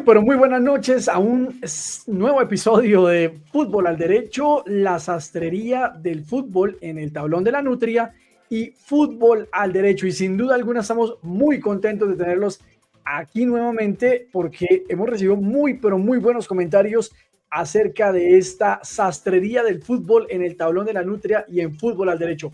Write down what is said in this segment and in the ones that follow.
pero muy buenas noches a un nuevo episodio de Fútbol al Derecho, la sastrería del fútbol en el tablón de la nutria y Fútbol al Derecho. Y sin duda alguna estamos muy contentos de tenerlos aquí nuevamente porque hemos recibido pero muy buenos comentarios acerca de esta sastrería del fútbol en el tablón de la nutria y en Fútbol al Derecho.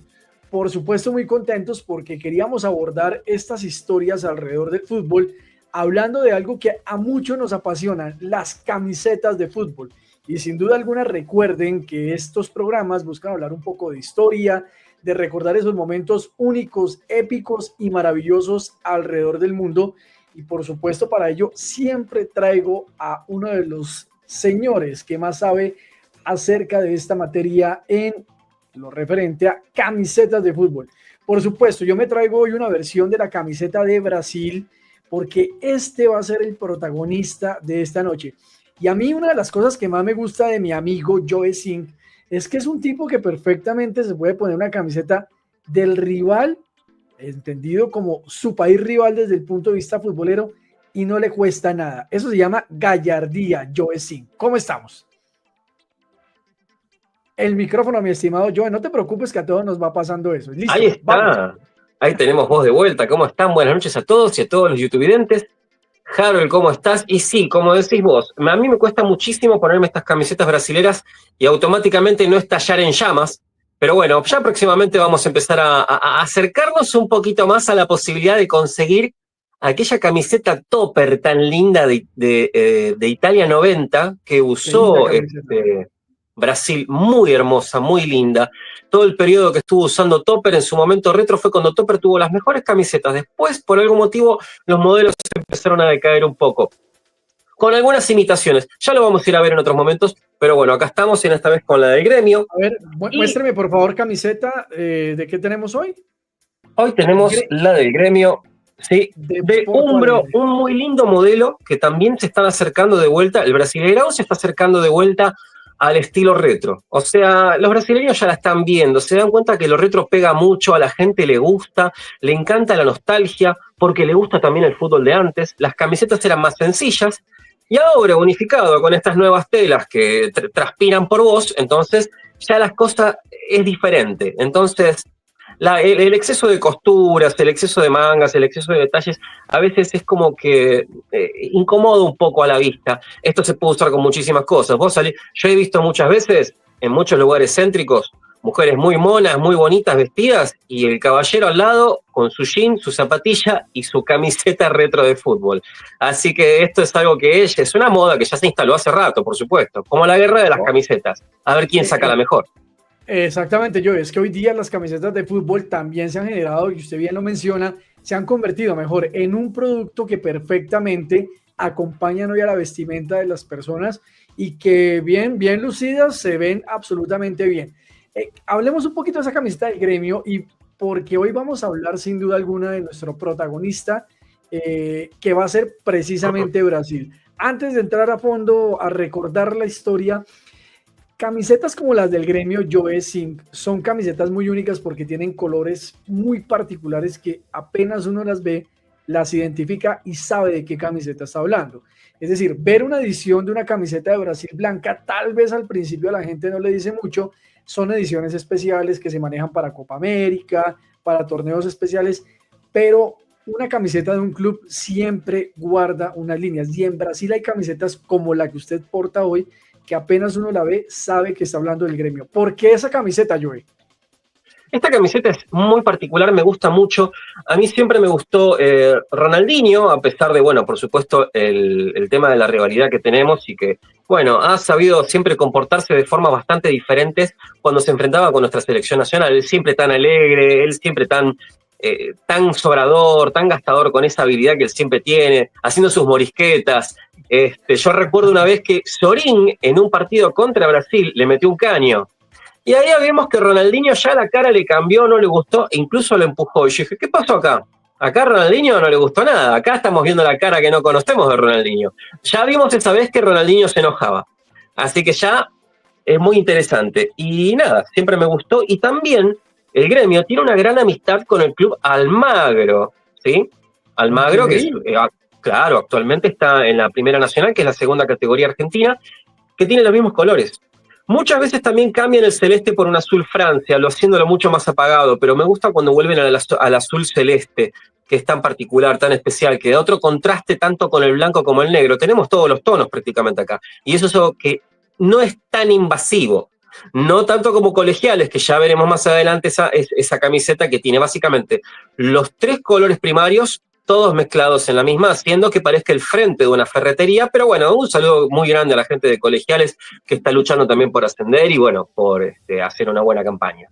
Por supuesto, muy contentos porque queríamos abordar estas historias alrededor del fútbol, hablando de algo que a muchos nos apasiona, las camisetas de fútbol. Y sin duda alguna recuerden que estos programas buscan hablar un poco de historia, de recordar esos momentos únicos, épicos y maravillosos alrededor del mundo. Y por supuesto, para ello siempre traigo a uno de los señores que más sabe acerca de esta materia en lo referente a camisetas de fútbol. Por supuesto, yo me traigo hoy una versión de la camiseta de Brasil, porque este va a ser el protagonista de esta noche. Y a mí una de las cosas que más me gusta de mi amigo Joe Singh es que es un tipo que perfectamente se puede poner una camiseta del rival, entendido como su país rival desde el punto de vista futbolero, y no le cuesta nada. Eso se llama gallardía, Joe Singh. ¿Cómo estamos? El micrófono, mi estimado Joe, no te preocupes que a todos nos va pasando eso. ¿Listo? Ahí está. Vamos. Ahí tenemos voz de vuelta. ¿Cómo están? Buenas noches a todos y a todos los youtubevidentes. Harold, ¿cómo estás? Y sí, como decís vos, a mí me cuesta muchísimo ponerme estas camisetas brasileras y automáticamente no estallar en llamas. Pero bueno, ya próximamente vamos a empezar a acercarnos un poquito más a la posibilidad de conseguir aquella camiseta topper tan linda de Italia 90 que usó Brasil, muy hermosa, muy linda. Todo el periodo que estuvo usando Topper en su momento retro fue cuando Topper tuvo las mejores camisetas. Después, por algún motivo, los modelos empezaron a decaer un poco, con algunas imitaciones. Ya lo vamos a ir a ver en otros momentos, pero bueno, acá estamos en esta vez con la del gremio. A ver, muéstrame por favor camiseta, ¿de qué tenemos hoy? Hoy tenemos la del gremio, sí, de Umbro, un muy lindo modelo que también se están acercando de vuelta. El Brasileirão se está acercando de vuelta al estilo retro. O sea, los brasileños ya la están viendo, se dan cuenta que lo retro pega mucho, a la gente le gusta, le encanta la nostalgia, porque le gusta también el fútbol de antes. Las camisetas eran más sencillas, y ahora unificado con estas nuevas telas que transpiran por vos, entonces ya las cosas es diferente. Entonces, el exceso de costuras, el exceso de mangas, el exceso de detalles, a veces es como que incomoda un poco a la vista. Esto se puede usar con muchísimas cosas. Yo he visto muchas veces, en muchos lugares céntricos, mujeres muy monas, muy bonitas vestidas, y el caballero al lado con su jean, su zapatilla y su camiseta retro de fútbol. Así que esto es algo que es una moda que ya se instaló hace rato, por supuesto, como la guerra de las camisetas. A ver quién saca la mejor. Exactamente, yo es que hoy día las camisetas de fútbol también se han generado, y usted bien lo menciona, se han convertido mejor en un producto que perfectamente acompañan hoy a la vestimenta de las personas y que bien lucidas se ven absolutamente bien. Hablemos un poquito de esa camiseta del gremio, y porque hoy vamos a hablar sin duda alguna de nuestro protagonista, que va a ser precisamente Brasil. Antes de entrar a fondo a recordar la historia, camisetas como las del gremio Joe Singh son camisetas muy únicas porque tienen colores muy particulares que apenas uno las ve, las identifica y sabe de qué camiseta está hablando. Es decir, ver una edición de una camiseta de Brasil blanca, tal vez al principio a la gente no le dice mucho, son ediciones especiales que se manejan para Copa América, para torneos especiales, pero una camiseta de un club siempre guarda unas líneas, y en Brasil hay camisetas como la que usted porta hoy, que apenas uno la ve, sabe que está hablando del gremio. ¿Por qué esa camiseta, Joey? Esta camiseta es muy particular, me gusta mucho. A mí siempre me gustó Ronaldinho, a pesar de, bueno, por supuesto, el tema de la rivalidad que tenemos y que, bueno, ha sabido siempre comportarse de formas bastante diferentes cuando se enfrentaba con nuestra selección nacional. Él siempre tan alegre, él siempre tan sobrador, tan gastador, con esa habilidad que él siempre tiene, haciendo sus morisquetas. Yo recuerdo una vez que Sorín, en un partido contra Brasil, le metió un caño. Y ahí vimos que Ronaldinho ya la cara le cambió, no le gustó, e incluso lo empujó. Y yo dije, ¿qué pasó acá? Acá a Ronaldinho no le gustó nada. Acá estamos viendo la cara que no conocemos de Ronaldinho. Ya vimos esa vez que Ronaldinho se enojaba. Así que ya es muy interesante. Y nada, siempre me gustó. Y también el gremio tiene una gran amistad con el club Almagro, ¿sí? Almagro, okay, que Claro, actualmente está en la Primera Nacional, que es la segunda categoría argentina, que tiene los mismos colores. Muchas veces también cambian el celeste por un azul Francia, lo haciéndolo mucho más apagado, pero me gusta cuando vuelven al azul celeste, que es tan particular, tan especial, que da otro contraste tanto con el blanco como el negro. Tenemos todos los tonos prácticamente acá. Y eso es algo que no es tan invasivo. No tanto como Colegiales, que ya veremos más adelante esa camiseta que tiene básicamente los tres colores primarios, todos mezclados en la misma, haciendo que parezca el frente de una ferretería. Pero bueno, un saludo muy grande a la gente de Colegiales que está luchando también por ascender y bueno, por hacer una buena campaña.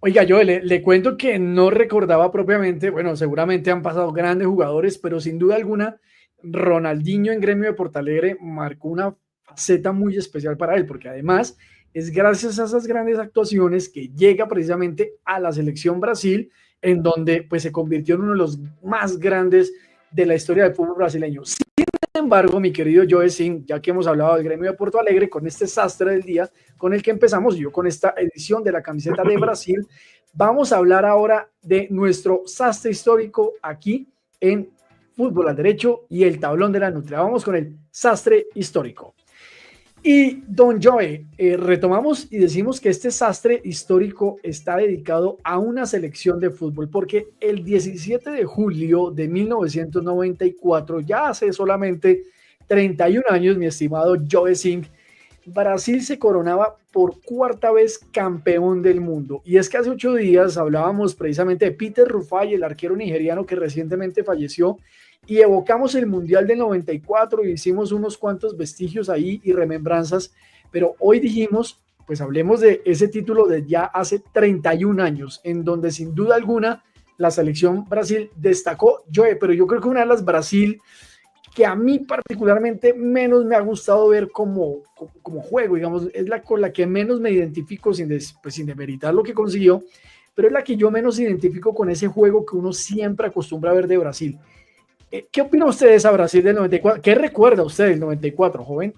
Oiga, yo le cuento que no recordaba propiamente, bueno, seguramente han pasado grandes jugadores, pero sin duda alguna, Ronaldinho en Gremio de Portalegre marcó una faceta muy especial para él, porque además es gracias a esas grandes actuaciones que llega precisamente a la selección Brasil, en donde pues se convirtió en uno de los más grandes de la historia del fútbol brasileño. Sin embargo, mi querido Joe Sin, ya que hemos hablado del Gremio de Porto Alegre, con este sastre del día con el que empezamos, yo con esta edición de la camiseta de Brasil, vamos a hablar ahora de nuestro sastre histórico aquí en Fútbol al Derecho y el Tablón de la Nutria. Vamos con el sastre histórico. Y don Joe, retomamos y decimos que este sastre histórico está dedicado a una selección de fútbol, porque el 17 de julio de 1994, ya hace solamente 31 años, mi estimado Joe Singh, Brasil se coronaba por cuarta vez campeón del mundo. Y es que hace 8 días hablábamos precisamente de Peter Rufai, el arquero nigeriano que recientemente falleció, y evocamos el Mundial del 94 y hicimos unos cuantos vestigios ahí y remembranzas, pero hoy dijimos, pues hablemos de ese título de ya hace 31 años, en donde sin duda alguna la selección Brasil destacó. Pero yo creo que una de las Brasil que a mí particularmente menos me ha gustado ver como juego, digamos, es la con la que menos me identifico sin demeritar lo que consiguió, pero es la que yo menos identifico con ese juego que uno siempre acostumbra a ver de Brasil. ¿Qué opina usted de esa Brasil del 94? ¿Qué recuerda usted del 94, joven?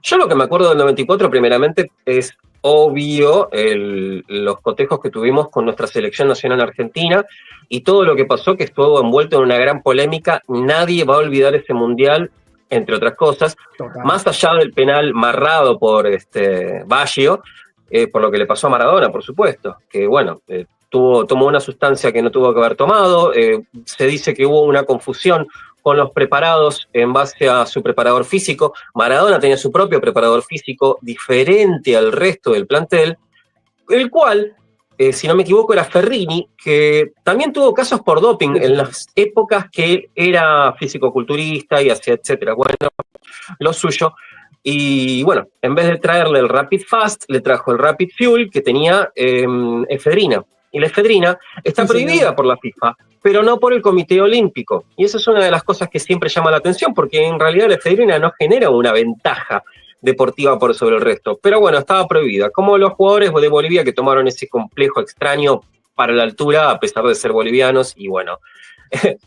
Yo lo que me acuerdo del 94 primeramente es obvio los cotejos que tuvimos con nuestra selección nacional argentina y todo lo que pasó, que estuvo envuelto en una gran polémica. Nadie va a olvidar ese mundial, entre otras cosas. Total. Más allá del penal marrado por Baggio, por lo que le pasó a Maradona, por supuesto, que bueno, tomó una sustancia que no tuvo que haber tomado. Se dice que hubo una confusión con los preparados en base a su preparador físico. Maradona tenía su propio preparador físico diferente al resto del plantel, el cual, si no me equivoco, era Ferrini, que también tuvo casos por doping en las épocas que él era físico-culturista y hacía etcétera. Bueno, lo suyo. Y bueno, en vez de traerle el Rapid Fast, le trajo el Rapid Fuel, que tenía efedrina. Y la efedrina está prohibida por la FIFA, pero no por el Comité Olímpico. Y esa es una de las cosas que siempre llama la atención, porque en realidad la efedrina no genera una ventaja deportiva por sobre el resto. Pero bueno, estaba prohibida. Como los jugadores de Bolivia que tomaron ese complejo extraño para la altura, a pesar de ser bolivianos, y bueno,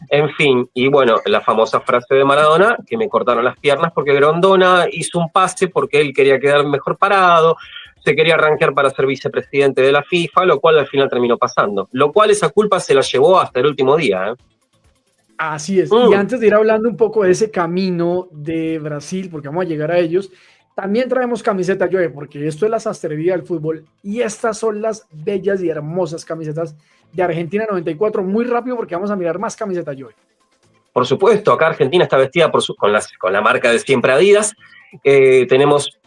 en fin. Y bueno, la famosa frase de Maradona, que me cortaron las piernas porque Grondona hizo un pase porque él quería quedar mejor parado, se quería arrancar para ser vicepresidente de la FIFA, lo cual al final terminó pasando. Lo cual esa culpa se la llevó hasta el último día. Así es. Y antes de ir hablando un poco de ese camino de Brasil, porque vamos a llegar a ellos, también traemos camiseta, Joe, porque esto es la sastrería del fútbol y estas son las bellas y hermosas camisetas de Argentina 94. Muy rápido porque vamos a mirar más camisetas, Joe. Por supuesto, acá Argentina está vestida con la marca de siempre Adidas. Tenemos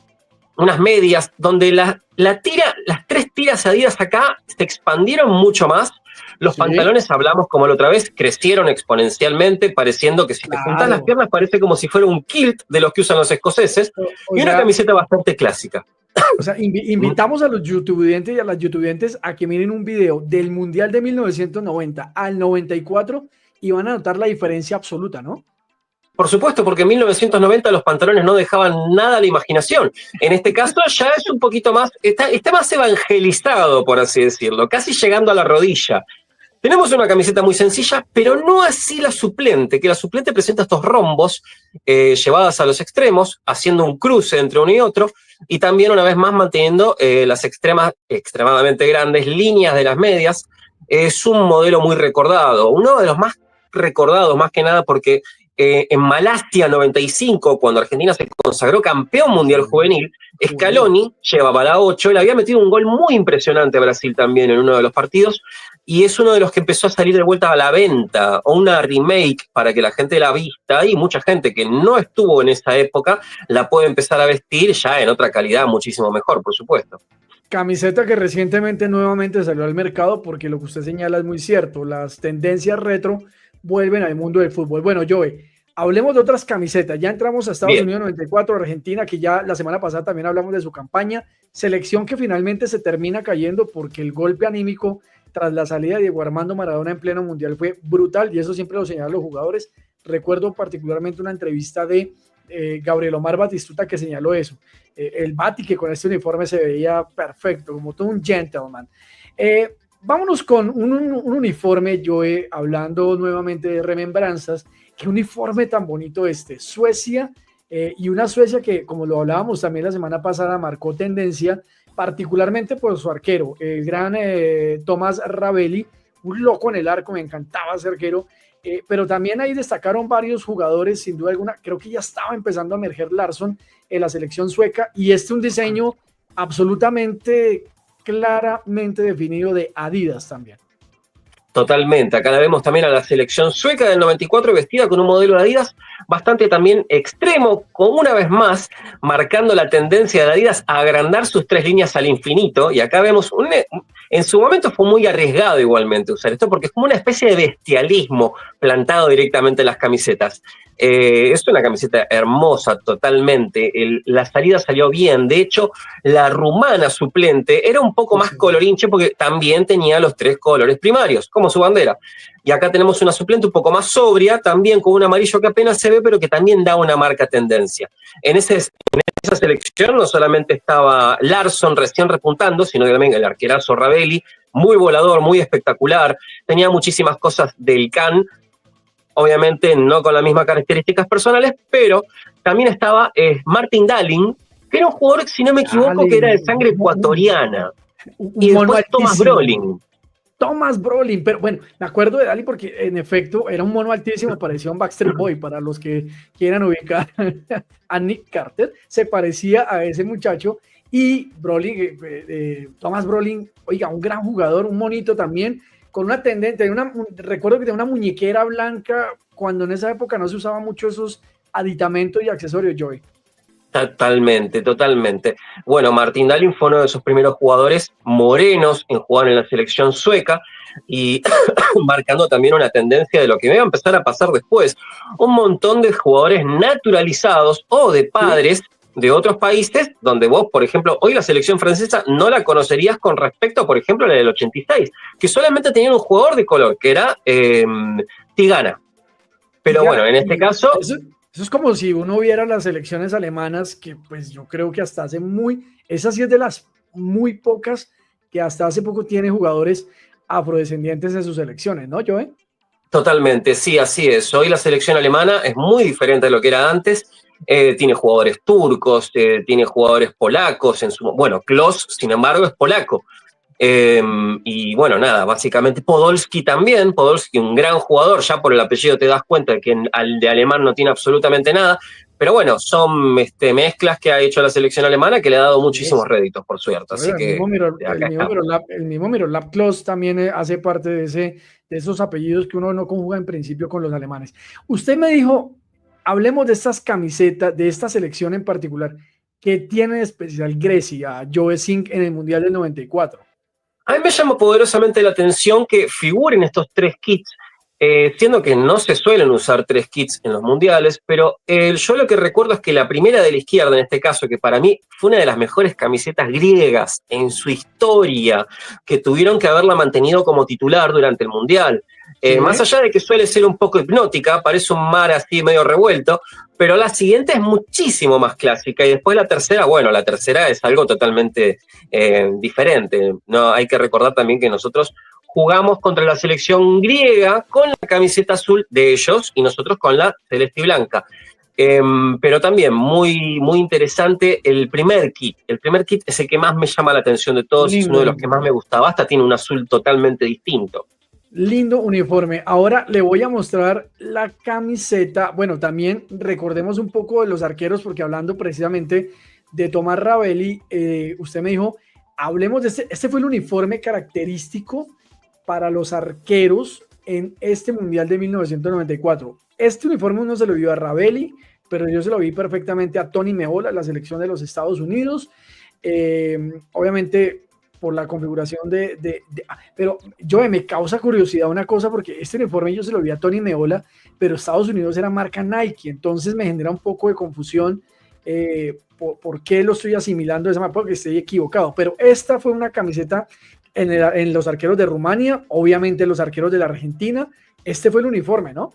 unas medias donde las 3 tiras Adidas acá se expandieron mucho más. Los pantalones, hablamos como la otra vez, crecieron exponencialmente, pareciendo que si te juntas las piernas parece como si fuera un kilt de los que usan los escoceses, y una camiseta bastante clásica. O sea, invitamos a los youtubers y a las youtubers a que miren un video del Mundial de 1990 al 94 y van a notar la diferencia absoluta, ¿no? Por supuesto, porque en 1990 los pantalones no dejaban nada a la imaginación. En este caso ya es un poquito más, está más evangelizado, por así decirlo, casi llegando a la rodilla. Tenemos una camiseta muy sencilla, pero no así la suplente, que la suplente presenta estos rombos llevadas a los extremos, haciendo un cruce entre uno y otro, y también una vez más manteniendo las extremadamente grandes líneas de las medias. Es un modelo muy recordado, uno de los más recordados, más que nada porque en Malasia 95, cuando Argentina se consagró campeón mundial juvenil, Scaloni llevaba la 8, le había metido un gol muy impresionante a Brasil también en uno de los partidos, y es uno de los que empezó a salir de vuelta a la venta, o una remake para que la gente la vista, y mucha gente que no estuvo en esa época la puede empezar a vestir ya en otra calidad muchísimo mejor, por supuesto. Camiseta que recientemente nuevamente salió al mercado, porque lo que usted señala es muy cierto, las tendencias retro vuelven al mundo del fútbol. Bueno, Joey, hablemos de otras camisetas. Ya entramos a Estados Unidos 94, Argentina, que ya la semana pasada también hablamos de su campaña. Selección que finalmente se termina cayendo porque el golpe anímico tras la salida de Diego Armando Maradona en pleno mundial fue brutal, y eso siempre lo señalan los jugadores. Recuerdo particularmente una entrevista de Gabriel Omar Batistuta que señaló eso. El Bati, que con este uniforme se veía perfecto, como todo un gentleman. Vámonos con un uniforme, Joe, hablando nuevamente de remembranzas. Qué uniforme tan bonito Suecia, y una Suecia que, como lo hablábamos también la semana pasada, marcó tendencia, particularmente por su arquero, el gran Tomás Ravelli, un loco en el arco, me encantaba ese arquero, pero también ahí destacaron varios jugadores, sin duda alguna. Creo que ya estaba empezando a emerger Larsson en la selección sueca, y un diseño absolutamente claramente definido de Adidas también. Totalmente, acá la vemos también a la selección sueca del 94 vestida con un modelo de Adidas bastante también extremo, con una vez más marcando la tendencia de Adidas a agrandar sus 3 líneas al infinito, y acá vemos, en su momento fue muy arriesgado igualmente usar esto, porque es como una especie de bestialismo plantado directamente en las camisetas. Es una camiseta hermosa totalmente, la salida salió bien, de hecho la rumana suplente era un poco más colorinche porque también tenía los 3 colores primarios, como su bandera, y acá tenemos una suplente un poco más sobria, también con un amarillo que apenas se ve, pero que también da una marca tendencia. En esa selección no solamente estaba Larsson recién repuntando, sino también el arquerazo Ravelli, muy volador, muy espectacular, tenía muchísimas cosas del Can, obviamente no con las mismas características personales, pero también estaba Martin Dahlin, que era un jugador, si no me equivoco, que era de sangre ecuatoriana. Y después Thomas Brolin. Thomas Brolin, pero bueno, me acuerdo de Dahlin porque en efecto era un mono altísimo, parecía un Backstreet Boy, para los que quieran ubicar a Nick Carter, se parecía a ese muchacho. Y Brolin, Thomas Brolin, oiga, un gran jugador, un monito también, con una tendencia, recuerdo que tenía una muñequera blanca, cuando en esa época no se usaban mucho esos aditamentos y accesorios, Joey. Totalmente, totalmente. Bueno, Martin Dahlin fue uno de sus primeros jugadores morenos en jugar en la selección sueca, y marcando también una tendencia de lo que me iba a empezar a pasar después. Un montón de jugadores naturalizados o de padres de otros países, donde vos, por ejemplo, hoy la selección francesa no la conocerías con respecto, por ejemplo, a la del 86, que solamente tenían un jugador de color, que era Tigana. Pero bueno, en este caso... Eso es como si uno viera las selecciones alemanas, que pues yo creo que hasta hace esa sí es de las muy pocas que hasta hace poco tiene jugadores afrodescendientes en sus selecciones, ¿no, Joe? Totalmente, sí, así es. Hoy la selección alemana es muy diferente de lo que era antes. Tiene jugadores turcos, tiene jugadores polacos. Bueno, Klose, sin embargo, es polaco. Y bueno, nada, básicamente Podolski también. Podolski, un gran jugador, ya por el apellido te das cuenta de que al de alemán no tiene absolutamente nada. Pero bueno, son mezclas que ha hecho la selección alemana que le ha dado muchísimos réditos, por suerte. Así que el mismo Miroslav Klose también hace parte de esos apellidos que uno no conjuga en principio con los alemanes. Usted me dijo, hablemos de estas camisetas, de esta selección en particular. ¿Qué tiene de especial Grecia, Joe Sink, en el Mundial del 94? A mí me llama poderosamente la atención que figuren estos 3 kits, siendo que no se suelen usar 3 kits en los mundiales, pero yo lo que recuerdo es que la primera de la izquierda, en este caso, que para mí fue una de las mejores camisetas griegas en su historia, que tuvieron que haberla mantenido como titular durante el mundial. Más allá de que suele ser un poco hipnótica, parece un mar así medio revuelto, pero la siguiente es muchísimo más clásica, y después la tercera, bueno, la tercera es algo totalmente diferente. No, hay que recordar también que nosotros jugamos contra la selección griega con la camiseta azul de ellos y nosotros con la celeste y blanca. Pero también muy, muy interesante el primer kit. El primer kit es el que más me llama la atención de todos, es uno de los que más me gustaba, hasta tiene un azul totalmente distinto. Lindo uniforme. Ahora le voy a mostrar la camiseta. Bueno, también recordemos un poco de los arqueros, porque hablando precisamente de Tomás Ravelli, usted me dijo, hablemos de este fue el uniforme característico para los arqueros en este Mundial de 1994. Este uniforme uno se lo vio a Ravelli, pero yo se lo vi perfectamente a Tony Meola, la selección de los Estados Unidos. Obviamente por la configuración pero yo me causa curiosidad una cosa, porque este uniforme yo se lo vi a Tony Meola, pero Estados Unidos era marca Nike, entonces me genera un poco de confusión por qué lo estoy asimilando de esa manera, porque estoy equivocado, pero esta fue una camiseta en los arqueros de Rumania, obviamente los arqueros de la Argentina, este fue el uniforme, ¿no?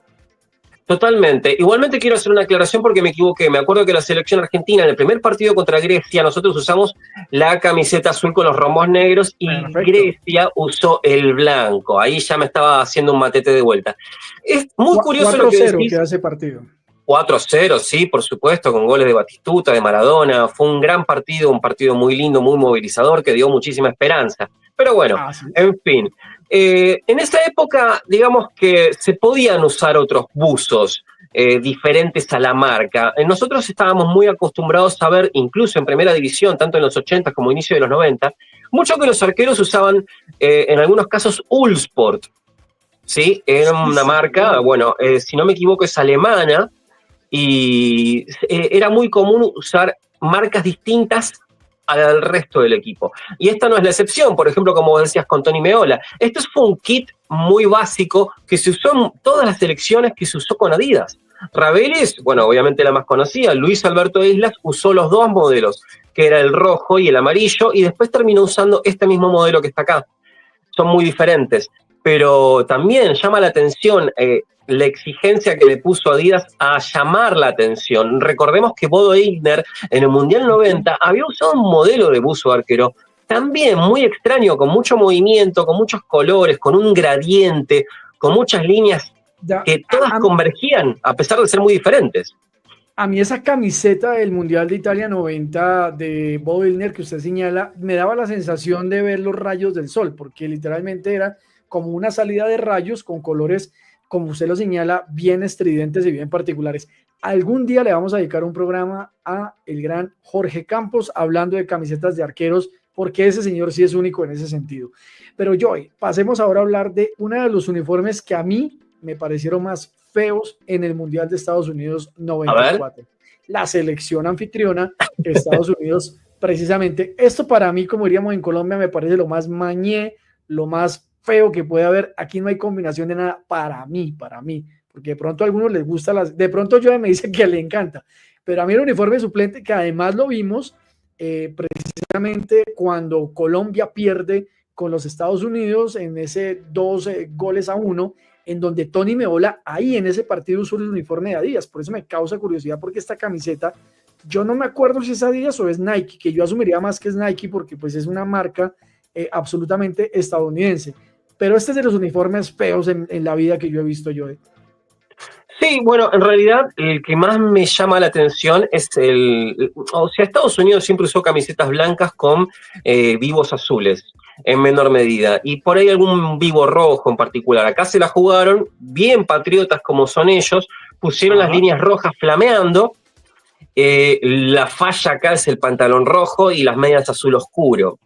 Totalmente. Igualmente quiero hacer una aclaración porque me equivoqué. Me acuerdo que la selección argentina en el primer partido contra Grecia nosotros usamos la camiseta azul con los rombos negros y perfecto. Grecia usó el blanco. Ahí ya me estaba haciendo un matete de vuelta. Es muy curioso lo que decís. 4-0 queda ese partido. 4-0, sí, por supuesto, con goles de Batistuta, de Maradona. Fue un gran partido, un partido muy lindo, muy movilizador, que dio muchísima esperanza. Pero bueno, sí. En fin. En esa época, digamos que se podían usar otros buzos diferentes a la marca. Nosotros estábamos muy acostumbrados a ver, incluso en primera división, tanto en los 80 como inicio de los 90, mucho que los arqueros usaban, en algunos casos, Uhlsport. ¿Sí? Era una marca, bueno, si no me equivoco, es alemana, y era muy común usar marcas distintas al resto del equipo. Y esta no es la excepción, por ejemplo, como decías con Tony Meola. Esto fue un kit muy básico que se usó en todas las selecciones, que se usó con Adidas. Ravelli, bueno, obviamente la más conocida, Luis Alberto Islas usó los dos modelos, que era el rojo y el amarillo, y después terminó usando este mismo modelo que está acá. Son muy diferentes, pero también llama la atención la exigencia que le puso Adidas a llamar la atención. Recordemos que Bodo Illner en el Mundial 90 había usado un modelo de buzo arquero también muy extraño, con mucho movimiento, con muchos colores, con un gradiente, con muchas líneas que todas convergían a pesar de ser muy diferentes. A mí esa camiseta del Mundial de Italia 90 de Bodo Illner que usted señala, me daba la sensación de ver los rayos del sol, porque literalmente era como una salida de rayos con colores, como usted lo señala, bien estridentes y bien particulares. Algún día le vamos a dedicar un programa a el gran Jorge Campos hablando de camisetas de arqueros, porque ese señor sí es único en ese sentido. Pero Joey, pasemos ahora a hablar de uno de los uniformes que a mí me parecieron más feos en el Mundial de Estados Unidos 94. La selección anfitriona de Estados Unidos, precisamente. Esto para mí, como diríamos en Colombia, me parece lo más mañé, lo más feo que puede haber. Aquí no hay combinación de nada para mí, porque de pronto a algunos les gusta de pronto yo me dice que le encanta, pero a mí el uniforme suplente, que además lo vimos precisamente cuando Colombia pierde con los Estados Unidos en ese 2-1, en donde Tony Meola ahí en ese partido usó el uniforme de Adidas. Por eso me causa curiosidad, porque esta camiseta, yo no me acuerdo si es Adidas o es Nike, que yo asumiría más que es Nike porque pues es una marca absolutamente estadounidense. Pero este es de los uniformes feos en la vida que yo he visto yo. Sí, bueno, en realidad el que más me llama la atención es Estados Unidos siempre usó camisetas blancas con vivos azules, en menor medida, y por ahí algún vivo rojo en particular. Acá se la jugaron, bien patriotas como son ellos, pusieron las líneas rojas flameando, la falla acá es el pantalón rojo y las medias azul oscuro.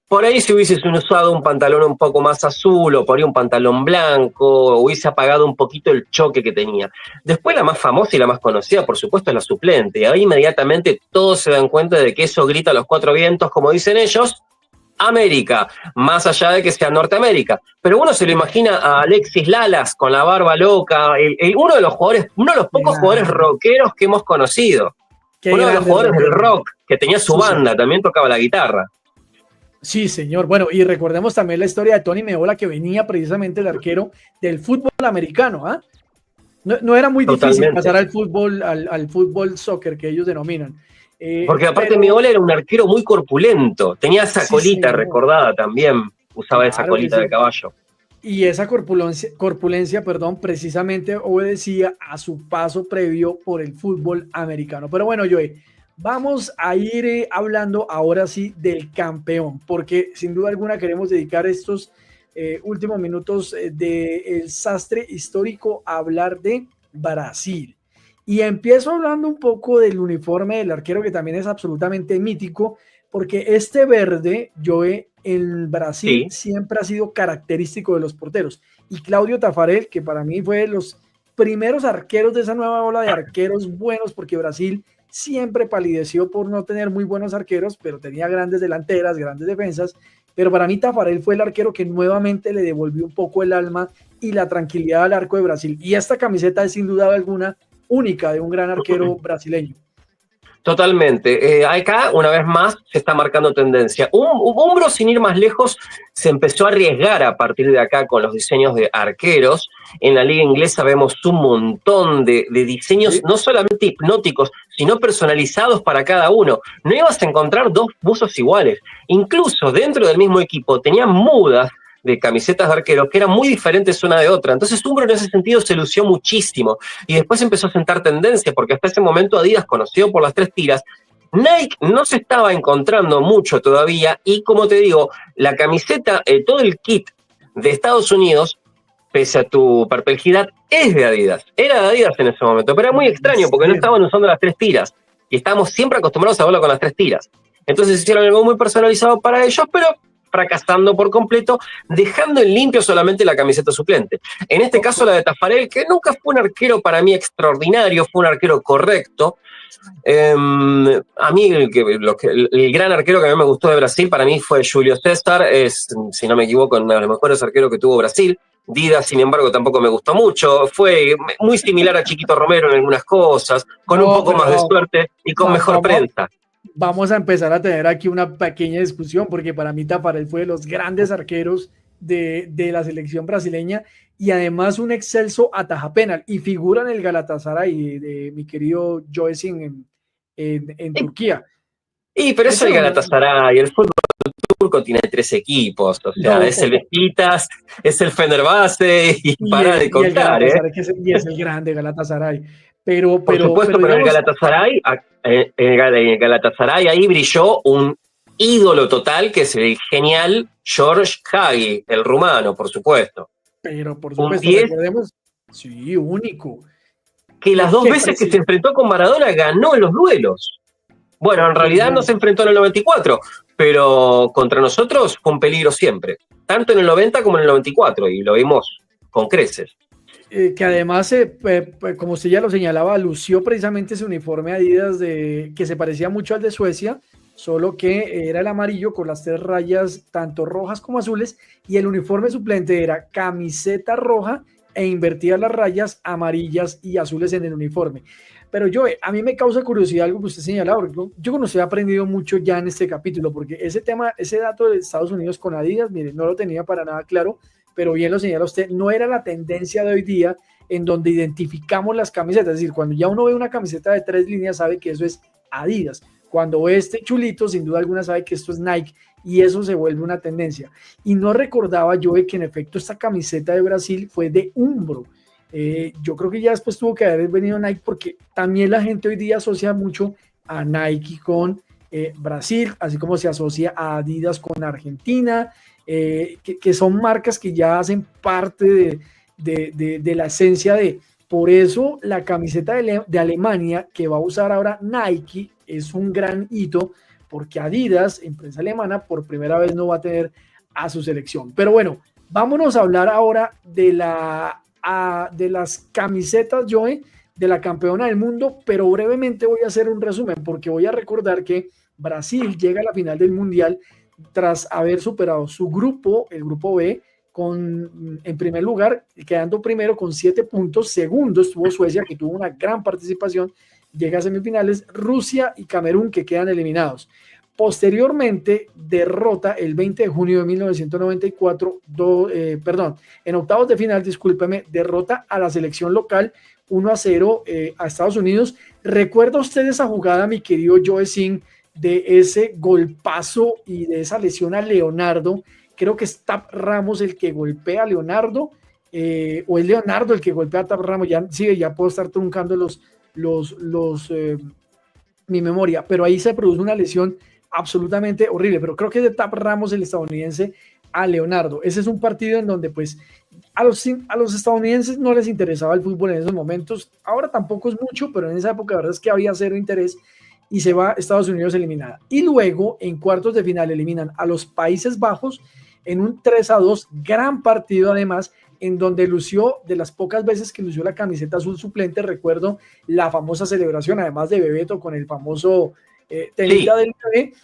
Por ahí si hubieses usado un pantalón un poco más azul o por ahí un pantalón blanco, hubiese apagado un poquito el choque que tenía. Después la más famosa y la más conocida, por supuesto, es la suplente. Y ahí inmediatamente todos se dan cuenta de que eso grita a los cuatro vientos, como dicen ellos, América, más allá de que sea Norteamérica. Pero uno se lo imagina a Alexis Lalas con la barba loca, uno de los pocos jugadores rockeros que hemos conocido. Uno de los jugadores del rock, que tenía su banda, también tocaba la guitarra. Sí, señor. Bueno, y recordemos también la historia de Tony Meola, que venía precisamente el arquero del fútbol americano. ¿Ah? No era muy difícil pasar al fútbol soccer que ellos denominan. Porque aparte Meola era un arquero muy corpulento. Tenía esa colita recordada también. Usaba esa colita de caballo. Y esa corpulencia, precisamente obedecía a su paso previo por el fútbol americano. Pero bueno, Joey, vamos a ir hablando ahora sí del campeón, porque sin duda alguna queremos dedicar estos últimos minutos del sastre histórico, hablar de Brasil. Y empiezo hablando un poco del uniforme del arquero, que también es absolutamente mítico, porque este verde, Joe, en Brasil siempre ha sido característico de los porteros. Y Claudio Tafarel, que para mí fue de los primeros arqueros de esa nueva ola de arqueros buenos, porque Brasil siempre palideció por no tener muy buenos arqueros, pero tenía grandes delanteras, grandes defensas. Pero para mí Tafarel fue el arquero que nuevamente le devolvió un poco el alma y la tranquilidad al arco de Brasil. Y esta camiseta es sin duda alguna única de un gran arquero brasileño. Totalmente. Acá, una vez más, se está marcando tendencia. Umbro, sin ir más lejos, se empezó a arriesgar a partir de acá con los diseños de arqueros. En la liga inglesa vemos un montón de diseños, no solamente hipnóticos, sino personalizados para cada uno. No ibas a encontrar dos buzos iguales. Incluso dentro del mismo equipo tenían mudas de camisetas de arqueros que eran muy diferentes una de otra. Entonces Umbro en ese sentido se lució muchísimo y después empezó a sentar tendencia porque hasta ese momento Adidas, conocido por las 3 tiras, Nike no se estaba encontrando mucho todavía y, como te digo, la camiseta, todo el kit de Estados Unidos, pese a tu perplejidad, es de Adidas. Era de Adidas en ese momento, pero era muy extraño porque no estaban usando las 3 tiras y estábamos siempre acostumbrados a verlo con las 3 tiras. Entonces hicieron algo muy personalizado para ellos, pero fracasando por completo, dejando en limpio solamente la camiseta suplente. En este caso la de Tafarel, que nunca fue un arquero para mí extraordinario, fue un arquero correcto. A mí el gran arquero que a mí me gustó de Brasil para mí fue Júlio César, es, si no me equivoco, uno de los mejores arqueros que tuvo Brasil. Dida, sin embargo, tampoco me gustó mucho, fue muy similar a Chiquito Romero en algunas cosas, con un poco más de suerte y con mejor prensa. Vamos a empezar a tener aquí una pequeña discusión, porque para mí Tafarel fue de los grandes arqueros de la selección brasileña y además un excelso atajapenal y figura en el Galatasaray de mi querido Joesin en Turquía. Pero es el Galatasaray, el fútbol turco tiene 3 equipos, o sea, es el Beşiktaş, es el Fenerbahce y para de contar, y es el grande Galatasaray. Por supuesto, pero el Galatasaray ahí brilló un ídolo total que es el genial George Hagi, el rumano, por supuesto. Pero por supuesto, recordemos, sí, único. Que las 2 veces que se enfrentó con Maradona ganó en los duelos. Bueno, en realidad no se enfrentó en el 94, pero contra nosotros fue un peligro siempre, tanto en el 90 como en el 94, y lo vimos con creces. Que además, como usted ya lo señalaba, lució precisamente ese uniforme Adidas que se parecía mucho al de Suecia, solo que era el amarillo con las 3 rayas, tanto rojas como azules, y el uniforme suplente era camiseta roja e invertía las rayas amarillas y azules en el uniforme. Pero a mí me causa curiosidad algo que usted señalaba, porque yo con usted he aprendido mucho ya en este capítulo, porque ese dato de Estados Unidos con Adidas, mire, no lo tenía para nada claro, pero bien lo señala usted, no era la tendencia de hoy día en donde identificamos las camisetas, es decir, cuando ya uno ve una camiseta de 3 líneas sabe que eso es Adidas, cuando ve este chulito sin duda alguna sabe que esto es Nike y eso se vuelve una tendencia. Y no recordaba yo que en efecto esta camiseta de Brasil fue de Umbro. Yo creo que ya después tuvo que haber venido Nike porque también la gente hoy día asocia mucho a Nike con Brasil, así como se asocia a Adidas con Argentina, que son marcas que ya hacen parte de la esencia de. Por eso la camiseta de Alemania que va a usar ahora Nike es un gran hito, porque Adidas, empresa alemana, por primera vez no va a tener a su selección. Pero bueno, vámonos a hablar ahora de las camisetas, Joe, de la campeona del mundo, pero brevemente voy a hacer un resumen, porque voy a recordar que Brasil llega a la final del Mundial tras haber superado su grupo, el grupo B, en primer lugar, quedando primero con 7 puntos. Segundo estuvo Suecia, que tuvo una gran participación, llega a semifinales. Rusia y Camerún, que quedan eliminados. Posteriormente, derrota el 20 de junio de 1994, en octavos de final, derrota a la selección local 1-0 a Estados Unidos. ¿Recuerda usted esa jugada, mi querido Joe Singh, de ese golpazo y de esa lesión a Leonardo? Creo que es Tap Ramos el que golpea a Leonardo, o es Leonardo el que golpea a Tap Ramos. Ya puedo estar truncando mi memoria, pero ahí se produce una lesión absolutamente horrible, pero creo que es de Tap Ramos, el estadounidense, a Leonardo. Ese es un partido en donde pues a los estadounidenses no les interesaba el fútbol en esos momentos, ahora tampoco es mucho, pero en esa época la verdad es que había cero interés y se va Estados Unidos eliminada. Y luego en cuartos de final eliminan a los Países Bajos en un 3-2, gran partido además, en donde lució, de las pocas veces que lució la camiseta azul suplente, recuerdo la famosa celebración, además de Bebeto con el famoso telita del bebé,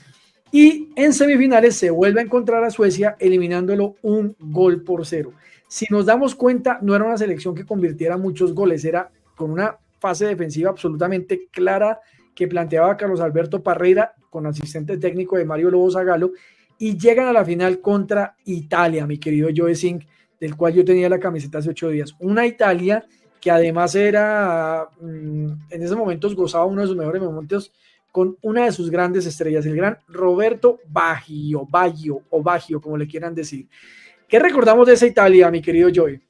y en semifinales se vuelve a encontrar a Suecia eliminándolo 1-0. Si nos damos cuenta, no era una selección que convirtiera muchos goles, era con una fase defensiva absolutamente clara que planteaba Carlos Alberto Parreira con asistente técnico de Mario Lobo Zagallo, y llegan a la final contra Italia, mi querido Joe Sink, del cual yo tenía la camiseta hace 8 días. Una Italia que además era, en esos momentos gozaba uno de sus mejores momentos con una de sus grandes estrellas, el gran Roberto Baggio, o Baggio, como le quieran decir. ¿Qué recordamos de esa Italia, mi querido Joey?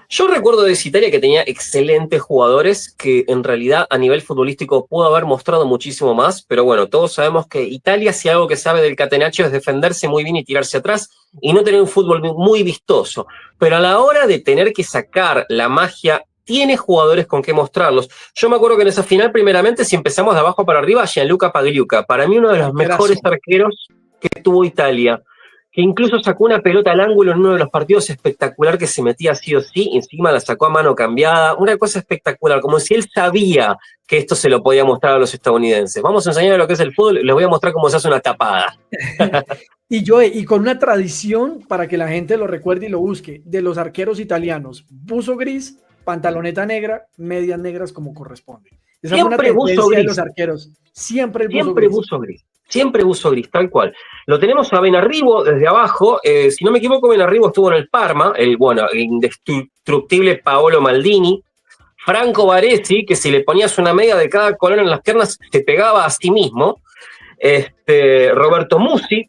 Yo recuerdo de esa Italia que tenía excelentes jugadores que en realidad a nivel futbolístico pudo haber mostrado muchísimo más, pero bueno, todos sabemos que Italia, si algo que sabe del catenaccio es defenderse muy bien y tirarse atrás y no tener un fútbol muy vistoso, pero a la hora de tener que sacar la magia, tiene jugadores con qué mostrarlos. Yo me acuerdo que en esa final, primeramente, si empezamos de abajo para arriba, Gianluca Pagliuca, para mí uno de los mejores arqueros que tuvo Italia, que incluso sacó una pelota al ángulo en uno de los partidos espectacular que se metía sí o sí, encima la sacó a mano cambiada, una cosa espectacular, como si él sabía que esto se lo podía mostrar a los estadounidenses. Vamos a enseñar lo que es el fútbol, les voy a mostrar cómo se hace una tapada. Y con una tradición, para que la gente lo recuerde y lo busque, de los arqueros italianos: buzo gris, pantaloneta negra, medias negras como corresponde. Esa siempre fue una tendencia de los arqueros. Siempre buzo gris. Siempre buzo gris, tal cual. Lo tenemos a Benarribo desde abajo. Si no me equivoco, Benarribo estuvo en el Parma, el indestructible Paolo Maldini. Franco Baresi, que si le ponías una media de cada color en las piernas, te pegaba a sí mismo. Roberto Musi.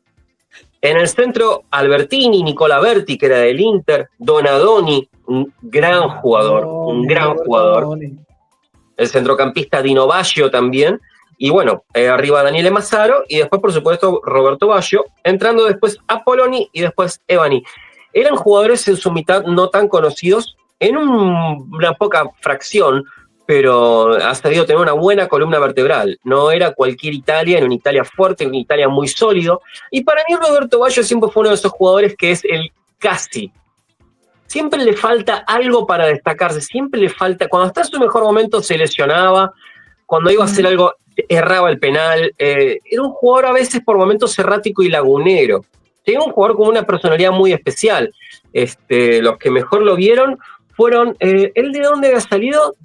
En el centro, Albertini, Nicola Berti, que era del Inter. Donadoni, un gran jugador. El centrocampista Dino Baggio también. Y bueno, arriba Daniele Mazzaro y después, por supuesto, Roberto Baggio, entrando después a Poloni y después Evani. Eran jugadores en su mitad no tan conocidos, en una poca fracción, pero ha sabido tener una buena columna vertebral. No era cualquier Italia, era una Italia fuerte, una Italia muy sólido. Y para mí Roberto Baggio siempre fue uno de esos jugadores que es el casi. Siempre le falta algo para destacarse, siempre le falta, cuando está en su mejor momento se lesionaba, cuando iba a hacer algo erraba el penal, era un jugador a veces por momentos errático y lagunero. Era un jugador con una personalidad muy especial. Los que mejor lo vieron fueron, ¿él de dónde había salido?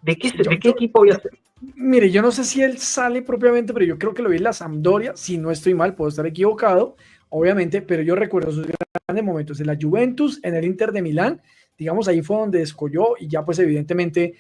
¿De qué equipo había salido? Mire, yo no sé si él sale propiamente, pero yo creo que lo vi en la Sampdoria, si no estoy mal, puedo estar equivocado, obviamente, pero yo recuerdo sus grandes momentos en la Juventus, en el Inter de Milán, digamos, ahí fue donde descolló y ya pues evidentemente